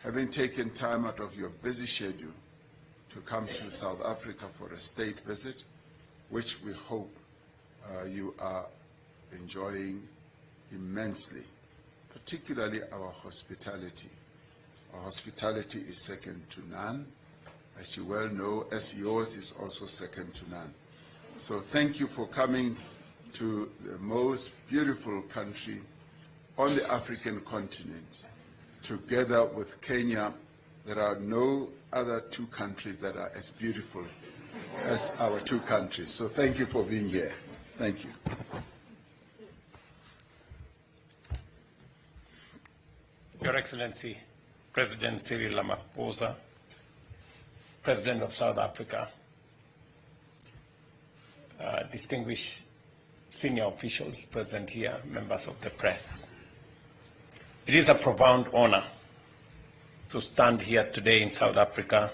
having taken time out of your busy schedule to come to South Africa for a state visit, which we hope you are enjoying immensely, particularly our hospitality. Our hospitality is second to none, as you well know, as yours is also second to none. So thank you for coming to the most beautiful country on the African continent. Together with Kenya, there are no other 2 countries that are as beautiful as our 2 countries. So thank you for being here. Thank you. Your Excellency, President Cyril Ramaphosa, President of South Africa, distinguished senior officials present here, members of the press. It is a profound honor to stand here today in South Africa,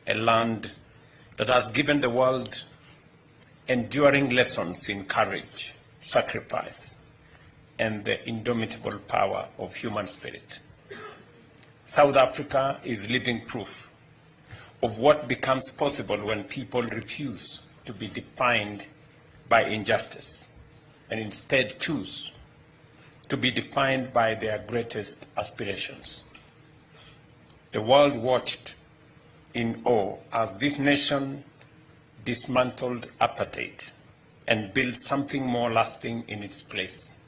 a land that has given the world enduring lessons in courage, sacrifice, and the indomitable power of human spirit. South Africa is living proof of what becomes possible when people refuse to be defined by injustice and instead choose to be defined by their greatest aspirations. The world watched in awe as this nation dismantled apartheid and built something more lasting in its place.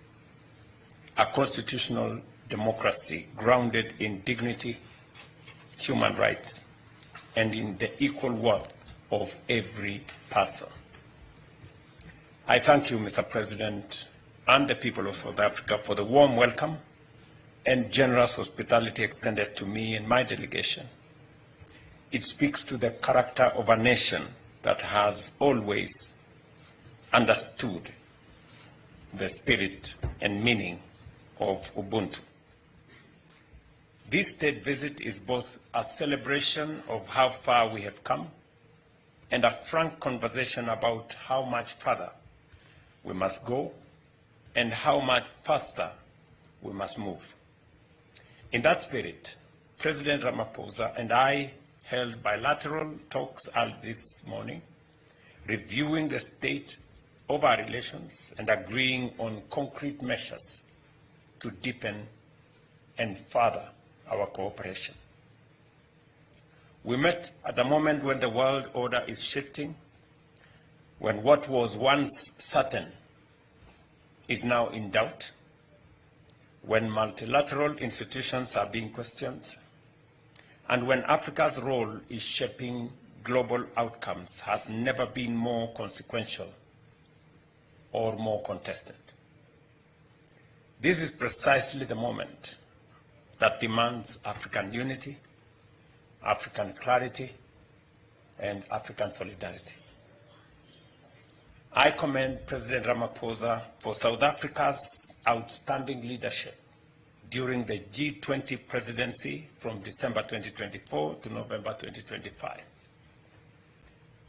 A constitutional democracy grounded in dignity, human rights, and in the equal worth of every person. I thank you, Mr. President, and the people of South Africa for the warm welcome and generous hospitality extended to me and my delegation. It speaks to the character of a nation that has always understood the spirit and meaning of Ubuntu. This state visit is both a celebration of how far we have come and a frank conversation about how much further we must go and how much faster we must move. In that spirit, President Ramaphosa and I held bilateral talks early this morning, reviewing the state of our relations and agreeing on concrete measures to deepen and further our cooperation. We met at a moment when the world order is shifting, when what was once certain is now in doubt, when multilateral institutions are being questioned, and when Africa's role is shaping global outcomes has never been more consequential or more contested. This is precisely the moment that demands African unity, African clarity, and African solidarity. I commend President Ramaphosa for South Africa's outstanding leadership during the G20 presidency from December 2024 to November 2025.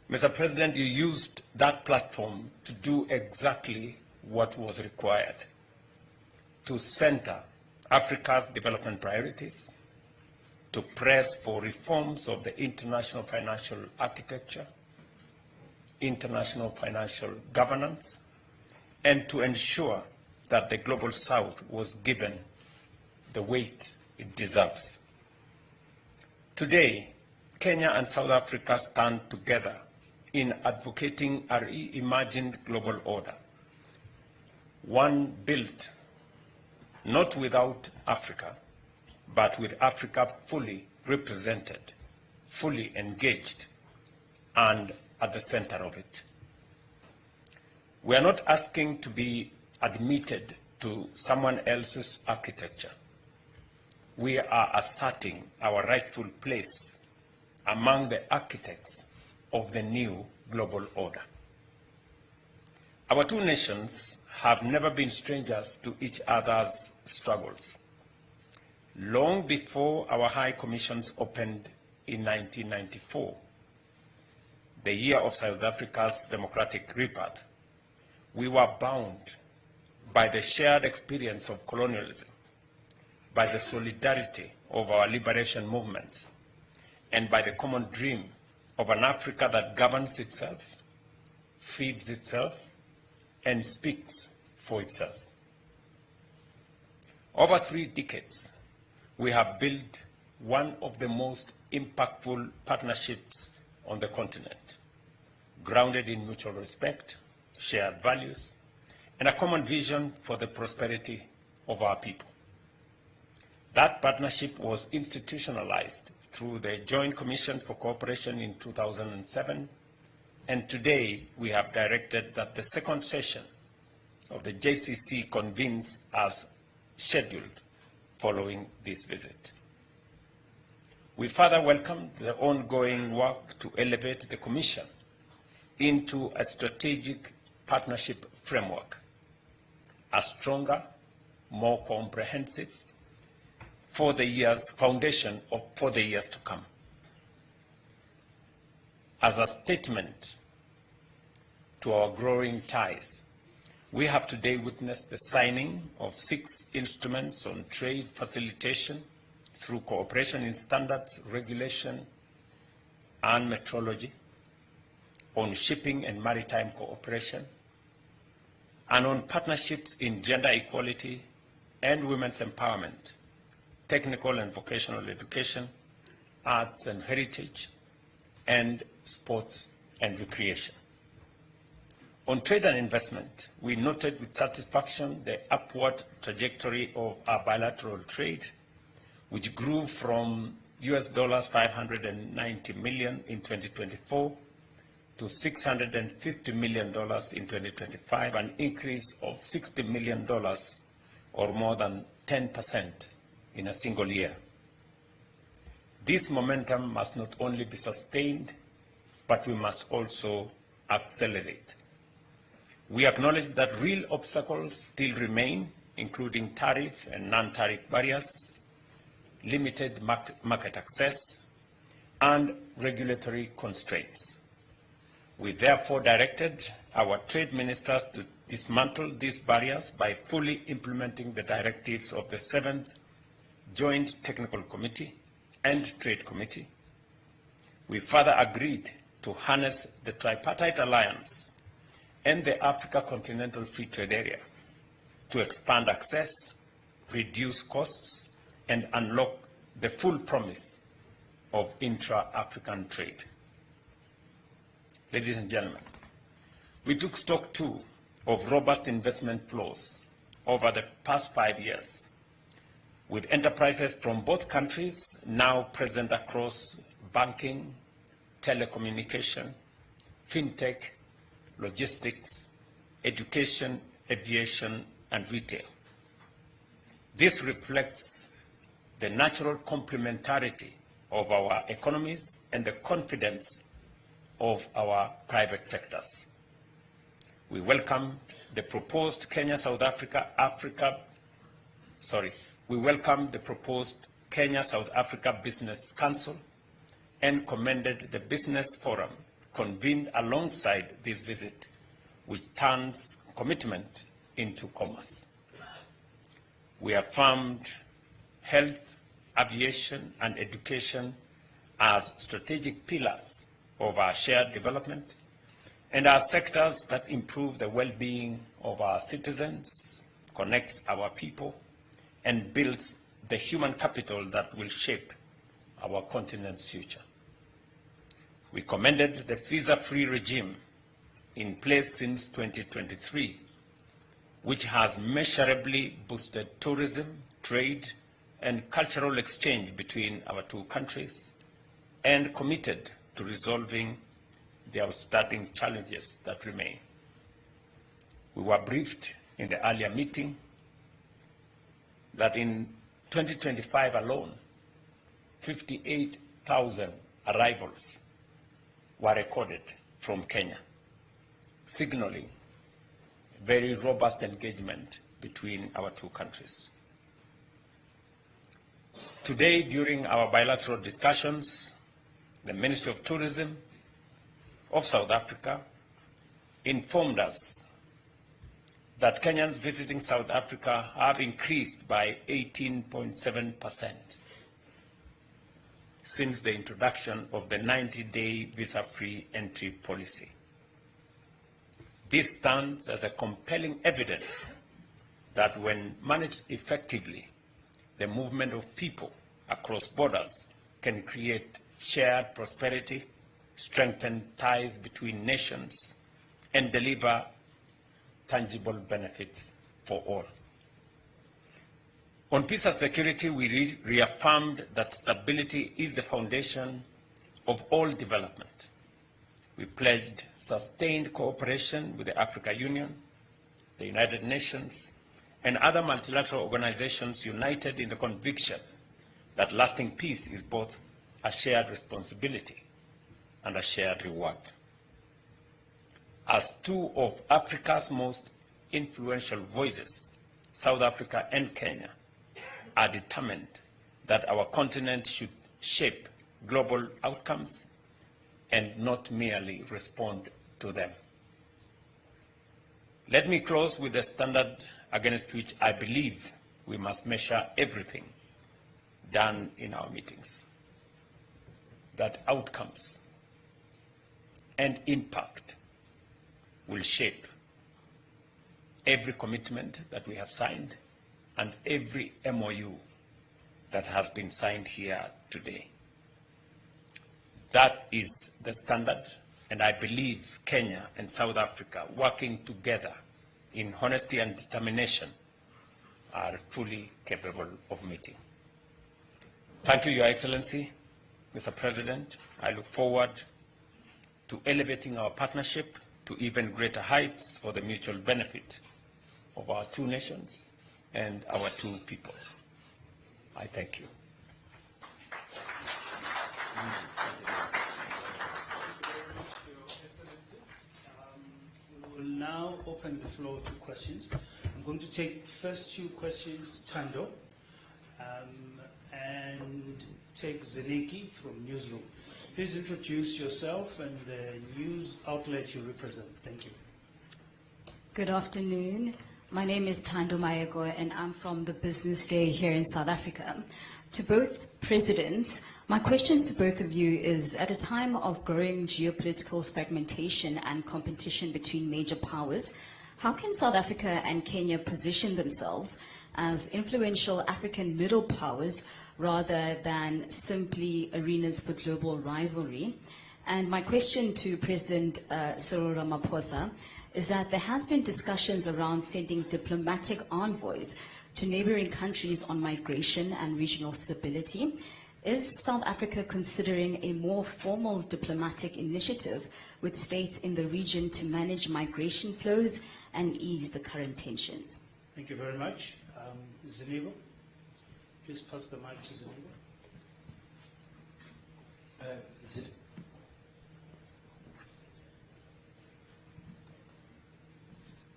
Mr. President, you used that platform to do exactly what was required, to center Africa's development priorities, to press for reforms of the international financial architecture, international financial governance, and to ensure that the Global South was given the weight it deserves. Today, Kenya and South Africa stand together in advocating a reimagined global order, one built not without Africa, but with Africa fully represented, fully engaged, and at the center of it. We are not asking to be admitted to someone else's architecture. We are asserting our rightful place among the architects of the new global order. Our two nations have never been strangers to each other's struggles. Long before our High Commissions opened in 1994, the year of South Africa's democratic rebirth, we were bound by the shared experience of colonialism, by the solidarity of our liberation movements, and by the common dream of an Africa that governs itself, feeds itself, and speaks for itself. Over 3 decades, we have built one of the most impactful partnerships on the continent, grounded in mutual respect, shared values, and a common vision for the prosperity of our people. That partnership was institutionalized through the Joint Commission for Cooperation in 2007, and today we have directed that the second session of the JCC convenes as scheduled following this visit. We further welcome the ongoing work to elevate the Commission into a strategic partnership framework, a stronger, more comprehensive foundation for the years to come. As a statement to our growing ties, we have today witnessed the signing of 6 instruments on trade facilitation through cooperation in standards, regulation, and metrology, on shipping and maritime cooperation, and on partnerships in gender equality and women's empowerment, technical and vocational education, arts and heritage, and sports and recreation. On trade and investment, we noted with satisfaction the upward trajectory of our bilateral trade, which grew from US $590 million in 2024 to $650 million in 2025, an increase of $60 million or more than 10% in a single year. This momentum must not only be sustained, but we must also accelerate. We acknowledge that real obstacles still remain, including tariff and non-tariff barriers, limited market access, and regulatory constraints. We therefore directed our trade ministers to dismantle these barriers by fully implementing the directives of the 7th Joint Technical Committee and Trade Committee. We further agreed to harness the tripartite alliance and the Africa Continental Free Trade Area to expand access, reduce costs, and unlock the full promise of intra-African trade. Ladies and gentlemen, we took stock too of robust investment flows over the past 5 years, with enterprises from both countries now present across banking, telecommunication, fintech, logistics, education, aviation, and retail. This reflects the natural complementarity of our economies and the confidence of our private sectors. We welcome the proposed Kenya-South Africa Business Council and commended the business forum convened alongside this visit, which turns commitment into commerce. We affirmed health, aviation, and education as strategic pillars of our shared development and as sectors that improve the well-being of our citizens, connects our people, and builds the human capital that will shape our continent's future. We commended the visa-free regime in place since 2023, which has measurably boosted tourism, trade, and cultural exchange between our two countries, and committed to resolving the outstanding challenges that remain. We were briefed in the earlier meeting that in 2025 alone, 58,000 arrivals were recorded from Kenya, signaling very robust engagement between our two countries. Today, during our bilateral discussions, the Ministry of Tourism of South Africa informed us that Kenyans visiting South Africa have increased by 18.7% since the introduction of the 90-day visa-free entry policy. This stands as a compelling evidence that when managed effectively, the movement of people across borders can create shared prosperity, strengthen ties between nations, and deliver tangible benefits for all. On peace and security, we reaffirmed that stability is the foundation of all development. We pledged sustained cooperation with the African Union, the United Nations, and other multilateral organizations united in the conviction that lasting peace is both a shared responsibility and a shared reward. As two of Africa's most influential voices, South Africa and Kenya are determined that our continent should shape global outcomes and not merely respond to them. Let me close with the standard against which I believe we must measure everything done in our meetings. That outcomes and impact will shape every commitment that we have signed and every MOU that has been signed here today. That is the standard, and I believe Kenya and South Africa, working together in honesty and determination, are fully capable of meeting. Thank you, Your Excellency, Mr. President. I look forward to elevating our partnership to even greater heights for the mutual benefit of our two nations and our two peoples. I thank you. We will now open the floor to questions. I'm going to take first two questions, Tando, and take Zeniki from Newsroom. Please introduce yourself and the news outlet you represent. Thank you. Good afternoon. My name is Thando Mayego, and I'm from the Business Day here in South Africa. To both presidents, my questions to both of you is, at a time of growing geopolitical fragmentation and competition between major powers, how can South Africa and Kenya position themselves as influential African middle powers rather than simply arenas for global rivalry? And my question to President Cyril Ramaphosa is that there has been discussions around sending diplomatic envoys to neighboring countries on migration and regional stability. Is South Africa considering a more formal diplomatic initiative with states in the region to manage migration flows and ease the current tensions? Thank you very much. Zenigo, please pass the mic to Zenigo.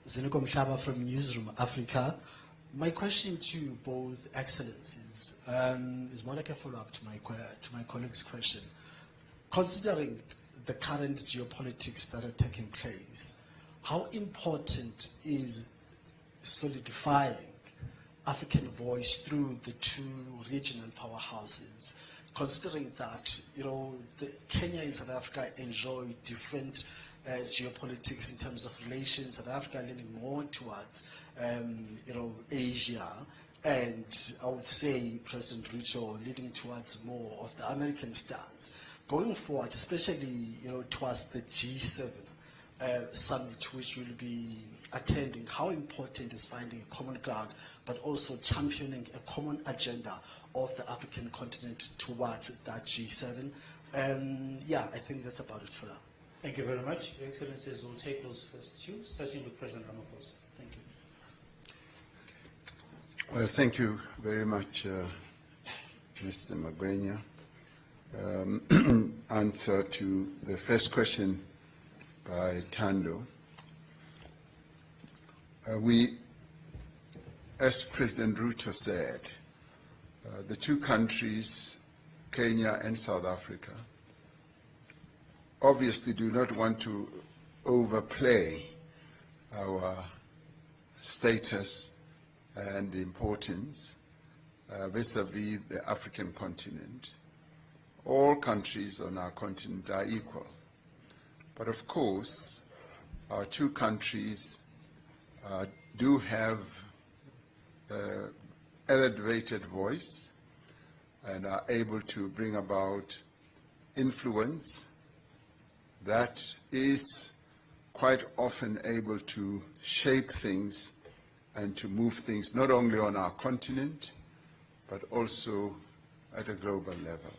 Zenigo Mhlaba from Newsroom Africa. My question to both excellencies is more like a follow-up to my colleague's question. Considering the current geopolitics that are taking place, how important is solidifying African voice through the two regional powerhouses, considering that, Kenya and South Africa enjoy different geopolitics in terms of relations, South Africa leaning more towards, Asia, and I would say President Ruto leading towards more of the American stance. Going forward, especially, towards the G7 summit, which you'll be attending, how important is finding a common ground, but also championing a common agenda of the African continent towards that G7? I think that's about it for now. Thank you very much. Your Excellencies, will take those first two, starting with President Ramaphosa. Thank you. Well, thank you very much, Mr. Magwenya. Answer to the first question by Thando. As President Ruto said, the two countries, Kenya and South Africa, obviously do not want to overplay our status and importance vis-à-vis the African continent. All countries on our continent are equal. But of course, our two countries do have an elevated voice and are able to bring about influence that is quite often able to shape things and to move things not only on our continent, but also at a global level.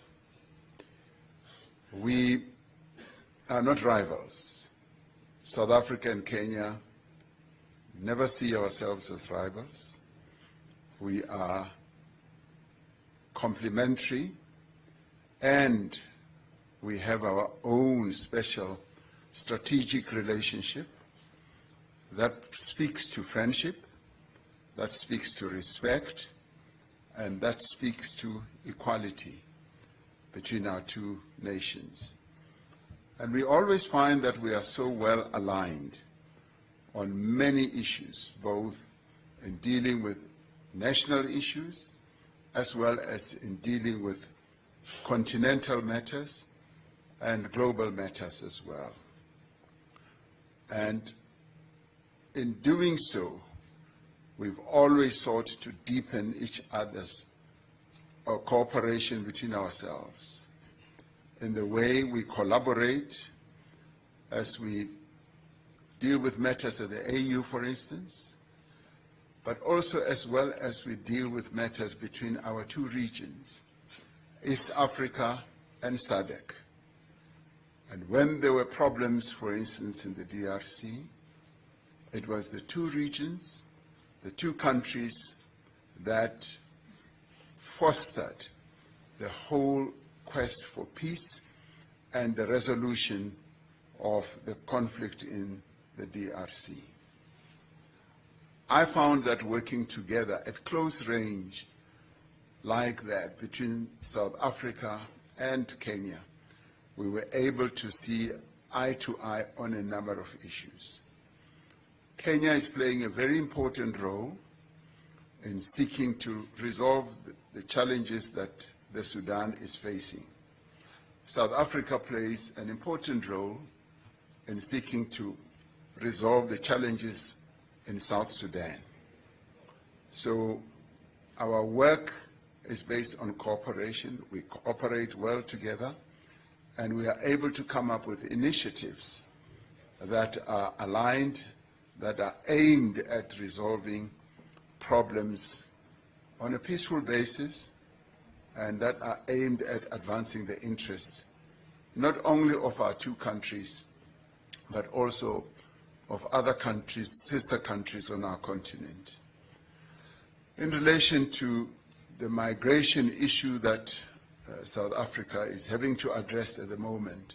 We are not rivals. South Africa and Kenya never see ourselves as rivals. We are complementary, and we have our own special strategic relationship that speaks to friendship, that speaks to respect, and that speaks to equality between our two nations. And we always find that we are so well aligned on many issues, both in dealing with national issues as well as in dealing with continental matters and global matters as well. And in doing so, we've always sought to deepen each other's cooperation between ourselves in the way we collaborate as we deal with matters at the AU, for instance, but also as well as we deal with matters between our two regions, East Africa and SADC. And when there were problems, for instance, in the DRC, it was the two regions, the two countries that fostered the whole quest for peace and the resolution of the conflict in the DRC. I found that working together at close range like that between South Africa and Kenya, we were able to see eye to eye on a number of issues. Kenya is playing a very important role in seeking to resolve the challenges that the Sudan is facing. South Africa plays an important role in seeking to resolve the challenges in South Sudan. So our work is based on cooperation. We cooperate well together, and we are able to come up with initiatives that are aligned, that are aimed at resolving problems on a peaceful basis, and that are aimed at advancing the interests not only of our two countries, but also of other countries, sister countries on our continent. In relation to the migration issue that South Africa is having to address at the moment,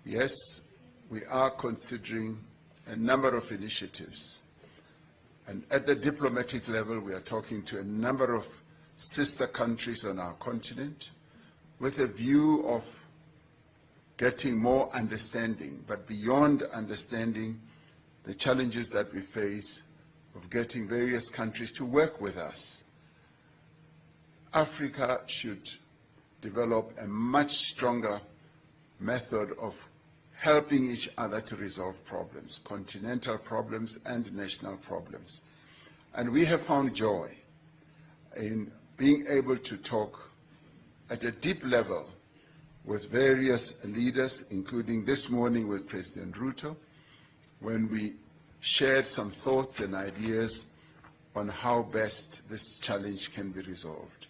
yes, we are considering a number of initiatives. And at the diplomatic level, we are talking to a number of sister countries on our continent with a view of getting more understanding, but beyond understanding the challenges that we face of getting various countries to work with us. Africa should develop a much stronger method of helping each other to resolve problems, continental problems and national problems. And we have found joy in being able to talk at a deep level with various leaders, including this morning with President Ruto, when we shared some thoughts and ideas on how best this challenge can be resolved.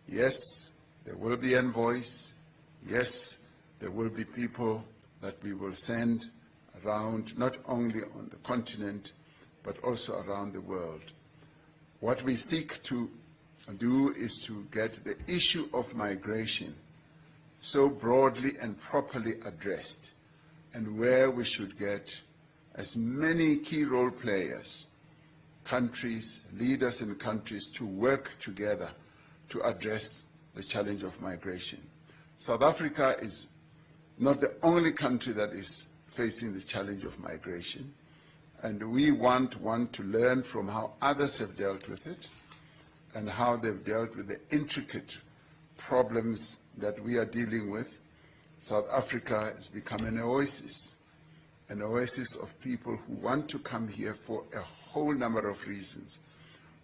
Yes, there will be envoys. Yes, there will be people that we will send around, not only on the continent, but also around the world. What we seek to do is to get the issue of migration so broadly and properly addressed, and where we should get as many key role players, countries, leaders in countries, to work together to address the challenge of migration. South Africa is not the only country that is facing the challenge of migration, and we want to learn from how others have dealt with it and how they've dealt with the intricate problems that we are dealing with. South Africa has become an oasis of people who want to come here for a whole number of reasons.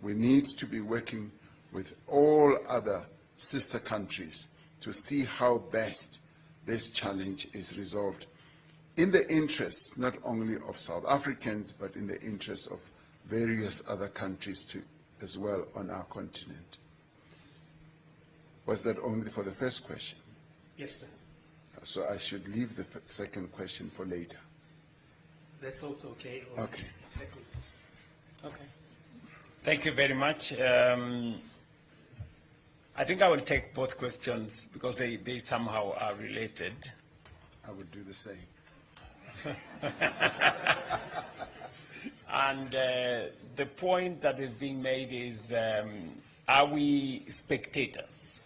We need to be working with all other sister countries to see how best this challenge is resolved in the interests not only of South Africans, but in the interests of various other countries too, as well on our continent. Was that only for the first question? Yes, sir. So I should leave the second question for later. That's also okay. Okay. Second. Okay. Thank you very much. I think I will take both questions because they somehow are related. I would do the same. And the point that is being made is, are we spectators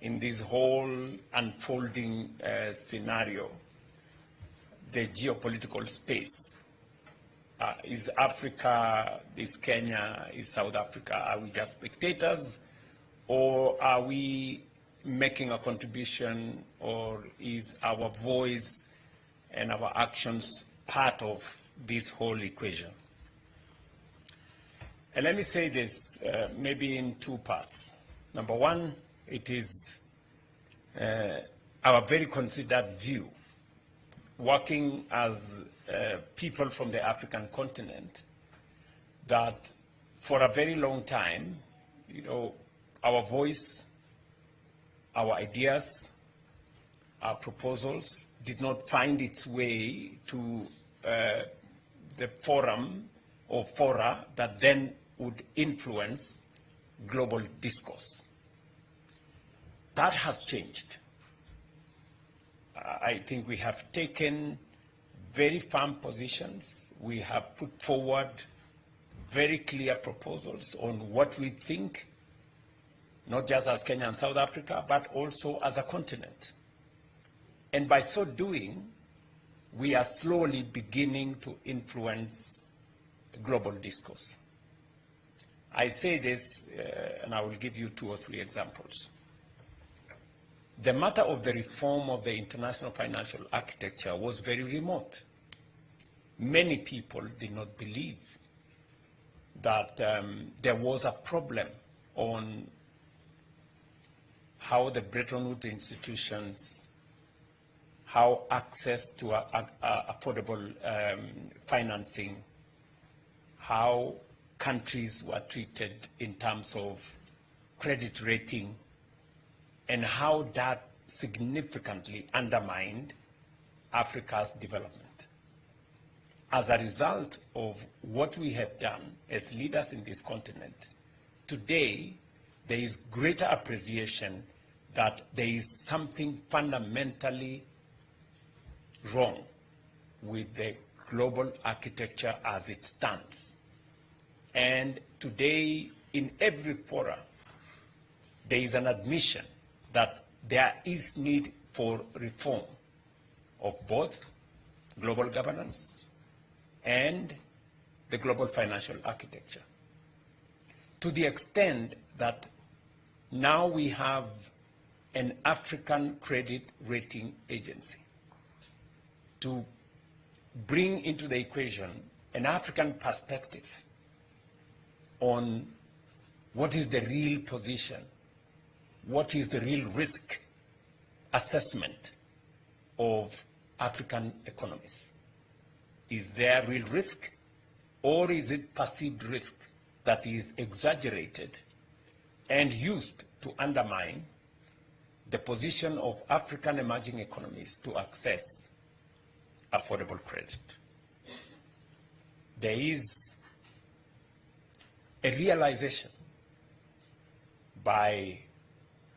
in this whole unfolding scenario, the geopolitical space? Is Africa, is Kenya, is South Africa, are we just spectators, or are we making a contribution, or is our voice and our actions part of this whole equation? And let me say this maybe in two parts. Number one, it is our very considered view, working as people from the African continent, that for a very long time, our voice, our ideas, our proposals did not find its way to the forum or fora that then would influence global discourse. That has changed. I think we have taken very firm positions. We have put forward very clear proposals on what we think not just as Kenya and South Africa, but also as a continent. And by so doing, we are slowly beginning to influence global discourse. I say this, and I will give you 2 or 3 examples. The matter of the reform of the international financial architecture was very remote. Many people did not believe that there was a problem on how the Bretton Woods institutions, how access to affordable financing, how countries were treated in terms of credit rating, and how that significantly undermined Africa's development. As a result of what we have done as leaders in this continent, today there is greater appreciation that there is something fundamentally wrong with the global architecture as it stands. And today, in every forum, there is an admission that there is need for reform of both global governance and the global financial architecture. To the extent that now we have an African credit rating agency to bring into the equation an African perspective on what is the real position, what is the real risk assessment of African economies. Is there real risk, or is it perceived risk that is exaggerated and used to undermine the position of African emerging economies to access affordable credit? There is a realization by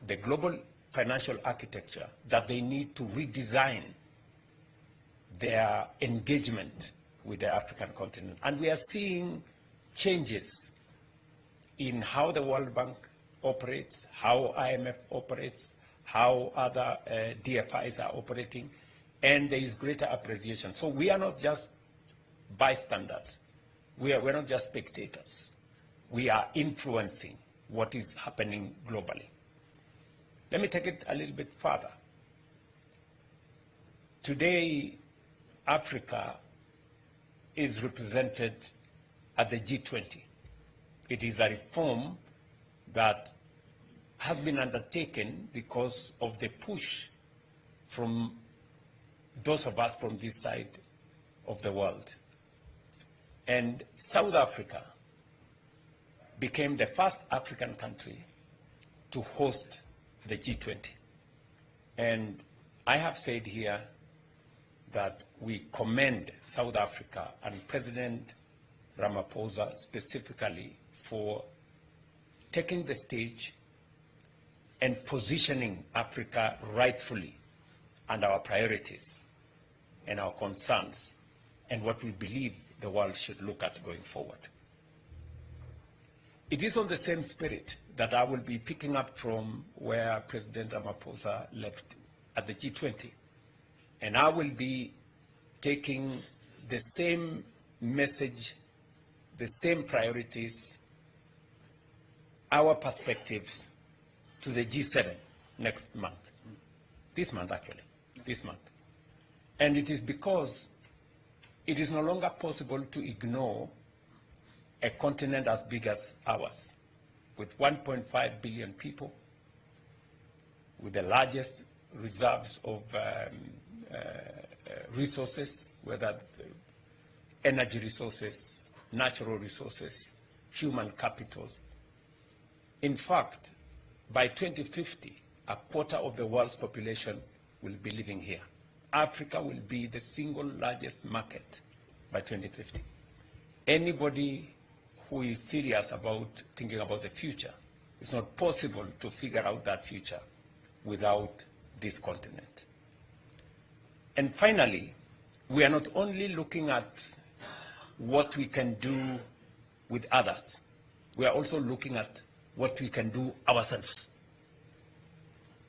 the global financial architecture that they need to redesign their engagement with the African continent. And we are seeing changes in how the World Bank operates, how IMF operates, how other DFIs are operating, and there is greater appreciation. So we are not just bystanders. We're not just spectators. We are influencing what is happening globally. Let me take it a little bit further. Today, Africa is represented at the G20. It is a reform that has been undertaken because of the push from those of us from this side of the world. And South Africa became the first African country to host the G20. And I have said here that we commend South Africa and President Ramaphosa specifically for taking the stage and positioning Africa rightfully and our priorities and our concerns and what we believe the world should look at going forward. It is on the same spirit that I will be picking up from where President Ramaphosa left at the G20. And I will be taking the same message, the same priorities, our perspectives to the G7 next month. This month, actually, this month. And it is because it is no longer possible to ignore a continent as big as ours, with 1.5 billion people, with the largest reserves of resources, whether energy resources, natural resources, human capital. In fact, by 2050, a quarter of the world's population will be living here. Africa will be the single largest market by 2050. Anybody who is serious about thinking about the future, it's not possible to figure out that future without this continent. And finally, we are not only looking at what we can do with others, we are also looking at what we can do ourselves.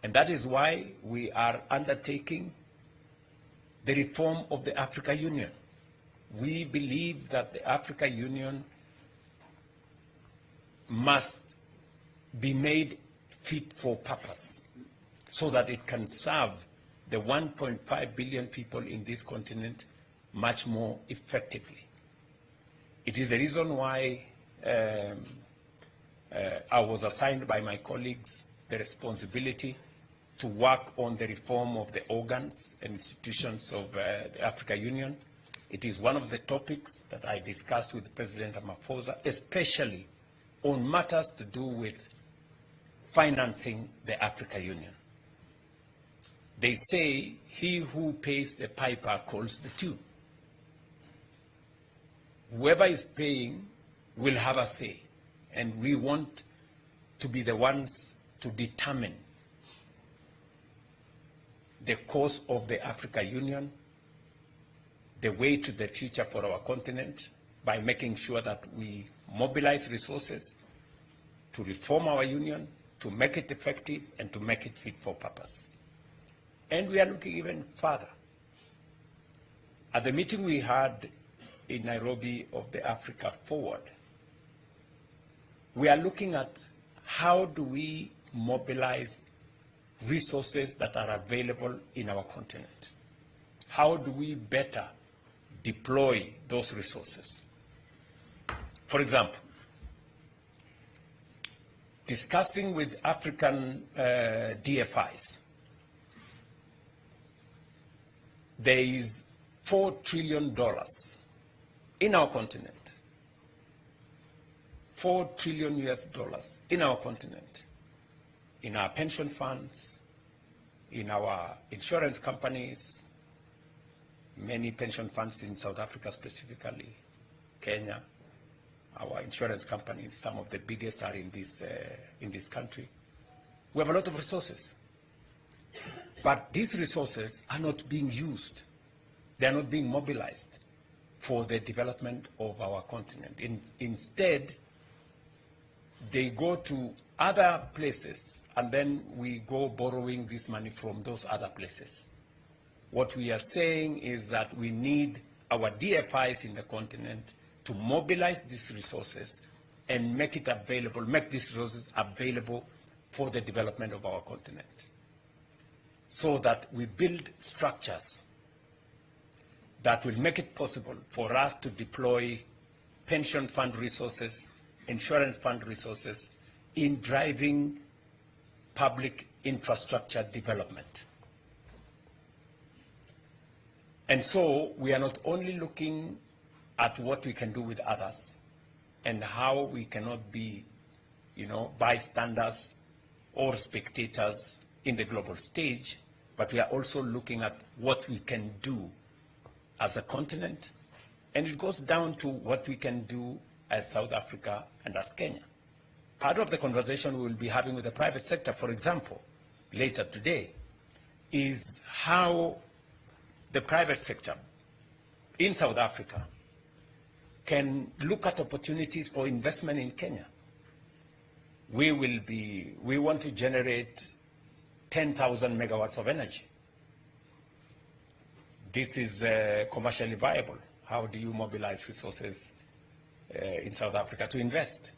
And that is why we are undertaking the reform of the African Union. We believe that the African Union must be made fit for purpose so that it can serve the 1.5 billion people in this continent much more effectively. It is the reason why I was assigned by my colleagues the responsibility to work on the reform of the organs and institutions of the African Union. It is one of the topics that I discussed with President Ramaphosa, especially on matters to do with financing the African Union. They say, he who pays the piper calls the tune. Whoever is paying will have a say, and we want to be the ones to determine the course of the African Union, the way to the future for our continent, by making sure that we mobilize resources to reform our union, to make it effective, and to make it fit for purpose. And we are looking even further. At the meeting we had in Nairobi of the Africa Forward, we are looking at how do we mobilize resources that are available in our continent. How do we better deploy those resources? For example, discussing with African DFIs, there is $4 trillion in our continent. $4 trillion US in our continent, in our pension funds, in our insurance companies, many pension funds in South Africa specifically, Kenya, our insurance companies, some of the biggest are in this country. We have a lot of resources. But these resources are not being used. They are not being mobilized for the development of our continent. Instead, they go to other places, and then we go borrowing this money from those other places. What we are saying is that we need our DFIs in the continent to mobilize these resources and make it available, make these resources available for the development of our continent, so that we build structures that will make it possible for us to deploy pension fund resources, insurance fund resources in driving public infrastructure development. And so we are not only looking at what we can do with others and how we cannot be, bystanders or spectators in the global stage, but we are also looking at what we can do as a continent, and it goes down to what we can do as South Africa and as Kenya. Part of the conversation we will be having with the private sector, for example, later today, is how the private sector in South Africa can look at opportunities for investment in Kenya. We want to generate 10,000 megawatts of energy. This is commercially viable. How do you mobilize resources in South Africa to invest?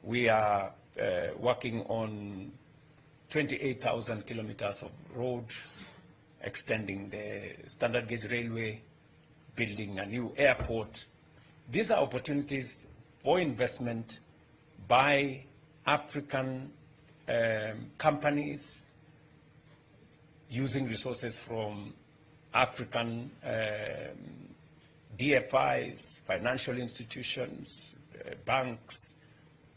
We are working on 28,000 kilometers of road, extending the standard gauge railway, building a new airport. These are opportunities for investment by African companies using resources from African DFIs, financial institutions, banks,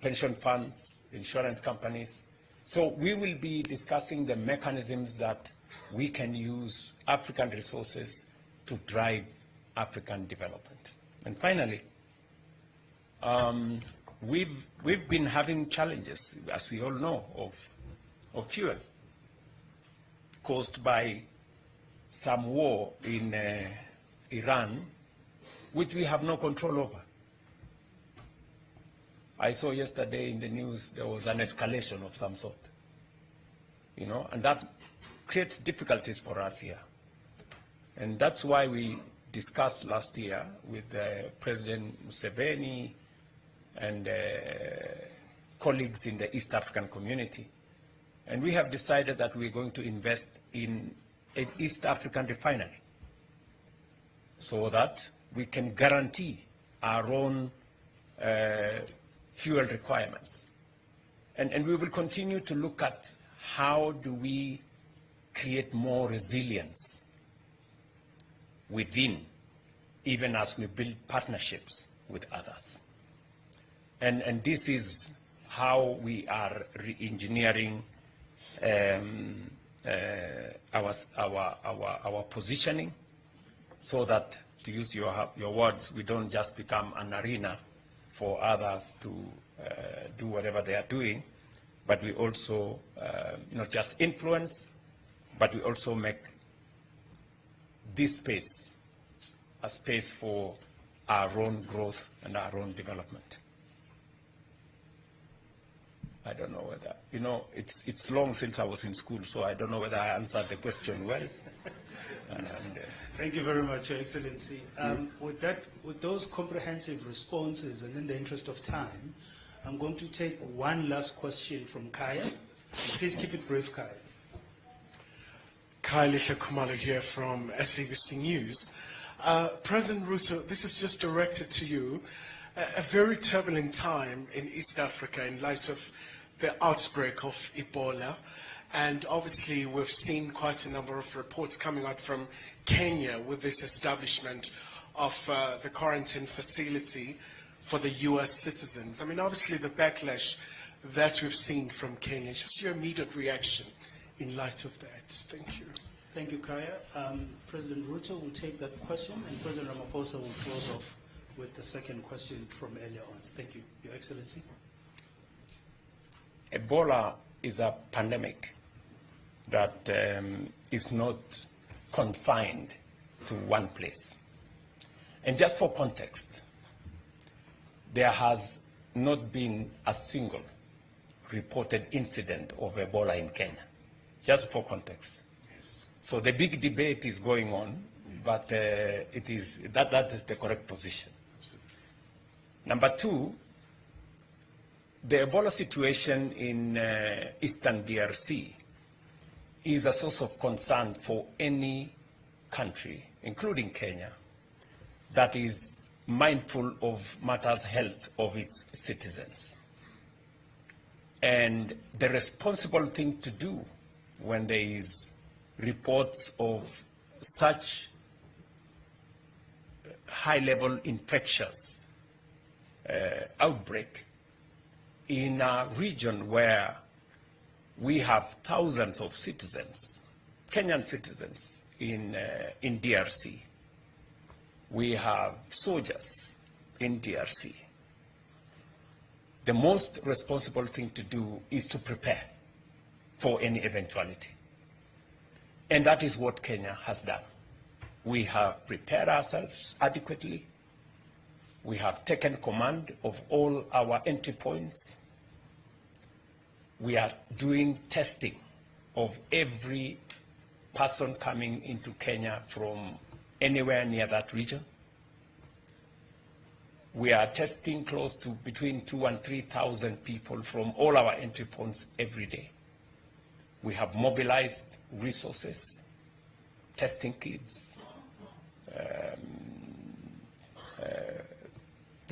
pension funds, insurance companies. So we will be discussing the mechanisms that we can use African resources to drive African development. And finally, we've been having challenges, as we all know, of fuel caused by some war in Iran, which we have no control over. I saw yesterday in the news there was an escalation of some sort, you know, and that creates difficulties for us here. And that's why we discussed last year with President Museveni and colleagues in the East African community. And we have decided that we're going to invest in an East African refinery so that we can guarantee our own fuel requirements. And we will continue to look at how do we create more resilience within, even as we build partnerships with others. And this is how we are re-engineering our positioning, so that, to use your words, we don't just become an arena for others to do whatever they are doing, but we also not just influence, but we also make this space a space for our own growth and our own development. I don't know whether, you know, it's long since I was in school, so I don't know whether I answered the question well. Thank you very much, Your Excellency. With those comprehensive responses, and in the interest of time, I'm going to take one last question from Kaya. Please keep it brief, Kaya. Kaya Kumalo here from SABC News. President Ruto, this is just directed to you. A very turbulent time in East Africa in light of the outbreak of Ebola. And obviously, we've seen quite a number of reports coming out from Kenya with this establishment of the quarantine facility for the U.S. citizens. I mean, obviously, the backlash that we've seen from Kenya, just your immediate reaction in light of that. Thank you. Thank you, Kaya. President Ruto will take that question, and President Ramaphosa will close off with the second question from earlier on. Thank you, Your Excellency. Ebola is a pandemic that is not confined to one place. And just for context, there has not been a single reported incident of Ebola in Kenya. Just for context. Yes. So the big debate is going on, but that is the correct position. Absolutely. Number two, the Ebola situation in Eastern DRC is a source of concern for any country, including Kenya, that is mindful of matters health of its citizens. And the responsible thing to do when there is reports of such high-level infectious outbreak in a region where we have thousands of citizens, Kenyan citizens in DRC. We have soldiers in DRC. The most responsible thing to do is to prepare for any eventuality. And that is what Kenya has done. We have prepared ourselves adequately. We have taken command of all our entry points. We are doing testing of every person coming into Kenya from anywhere near that region. We are testing close to between 2,000 and 3,000 people from all our entry points every day. We have mobilized resources, testing kits,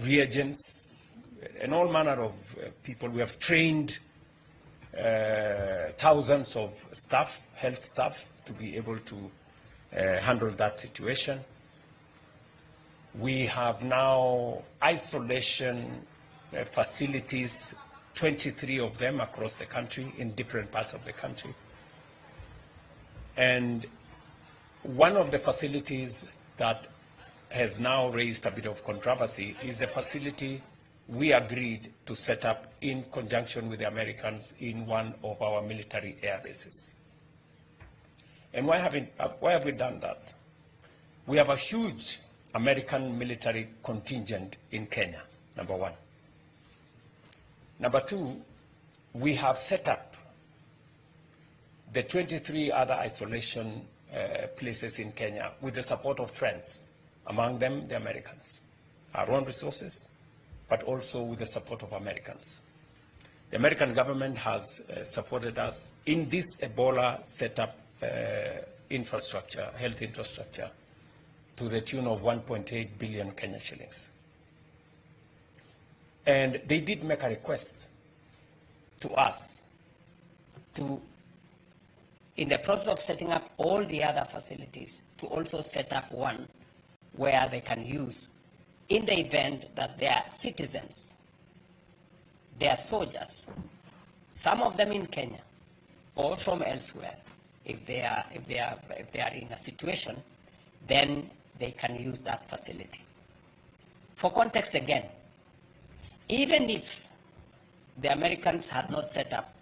reagents, and all manner of people. We have trained thousands of staff, health staff, to be able to handle that situation. We have now isolation facilities, 23 of them across the country, in different parts of the country. And one of the facilities that has now raised a bit of controversy is the facility we agreed to set up in conjunction with the Americans in one of our military air bases. And why have we done that? We have a huge American military contingent in Kenya, number one. Number two, we have set up the 23 other isolation places in Kenya with the support of friends, among them the Americans, our own resources, but also with the support of Americans. The American government has supported us in this Ebola setup infrastructure, health infrastructure, to the tune of 1.8 billion Kenya shillings. And they did make a request to us to, in the process of setting up all the other facilities, to also set up one where they can use in the event that their citizens, their soldiers, some of them in Kenya or from elsewhere, if they are in a situation, then they can use that facility. For context again, even if the Americans had not set up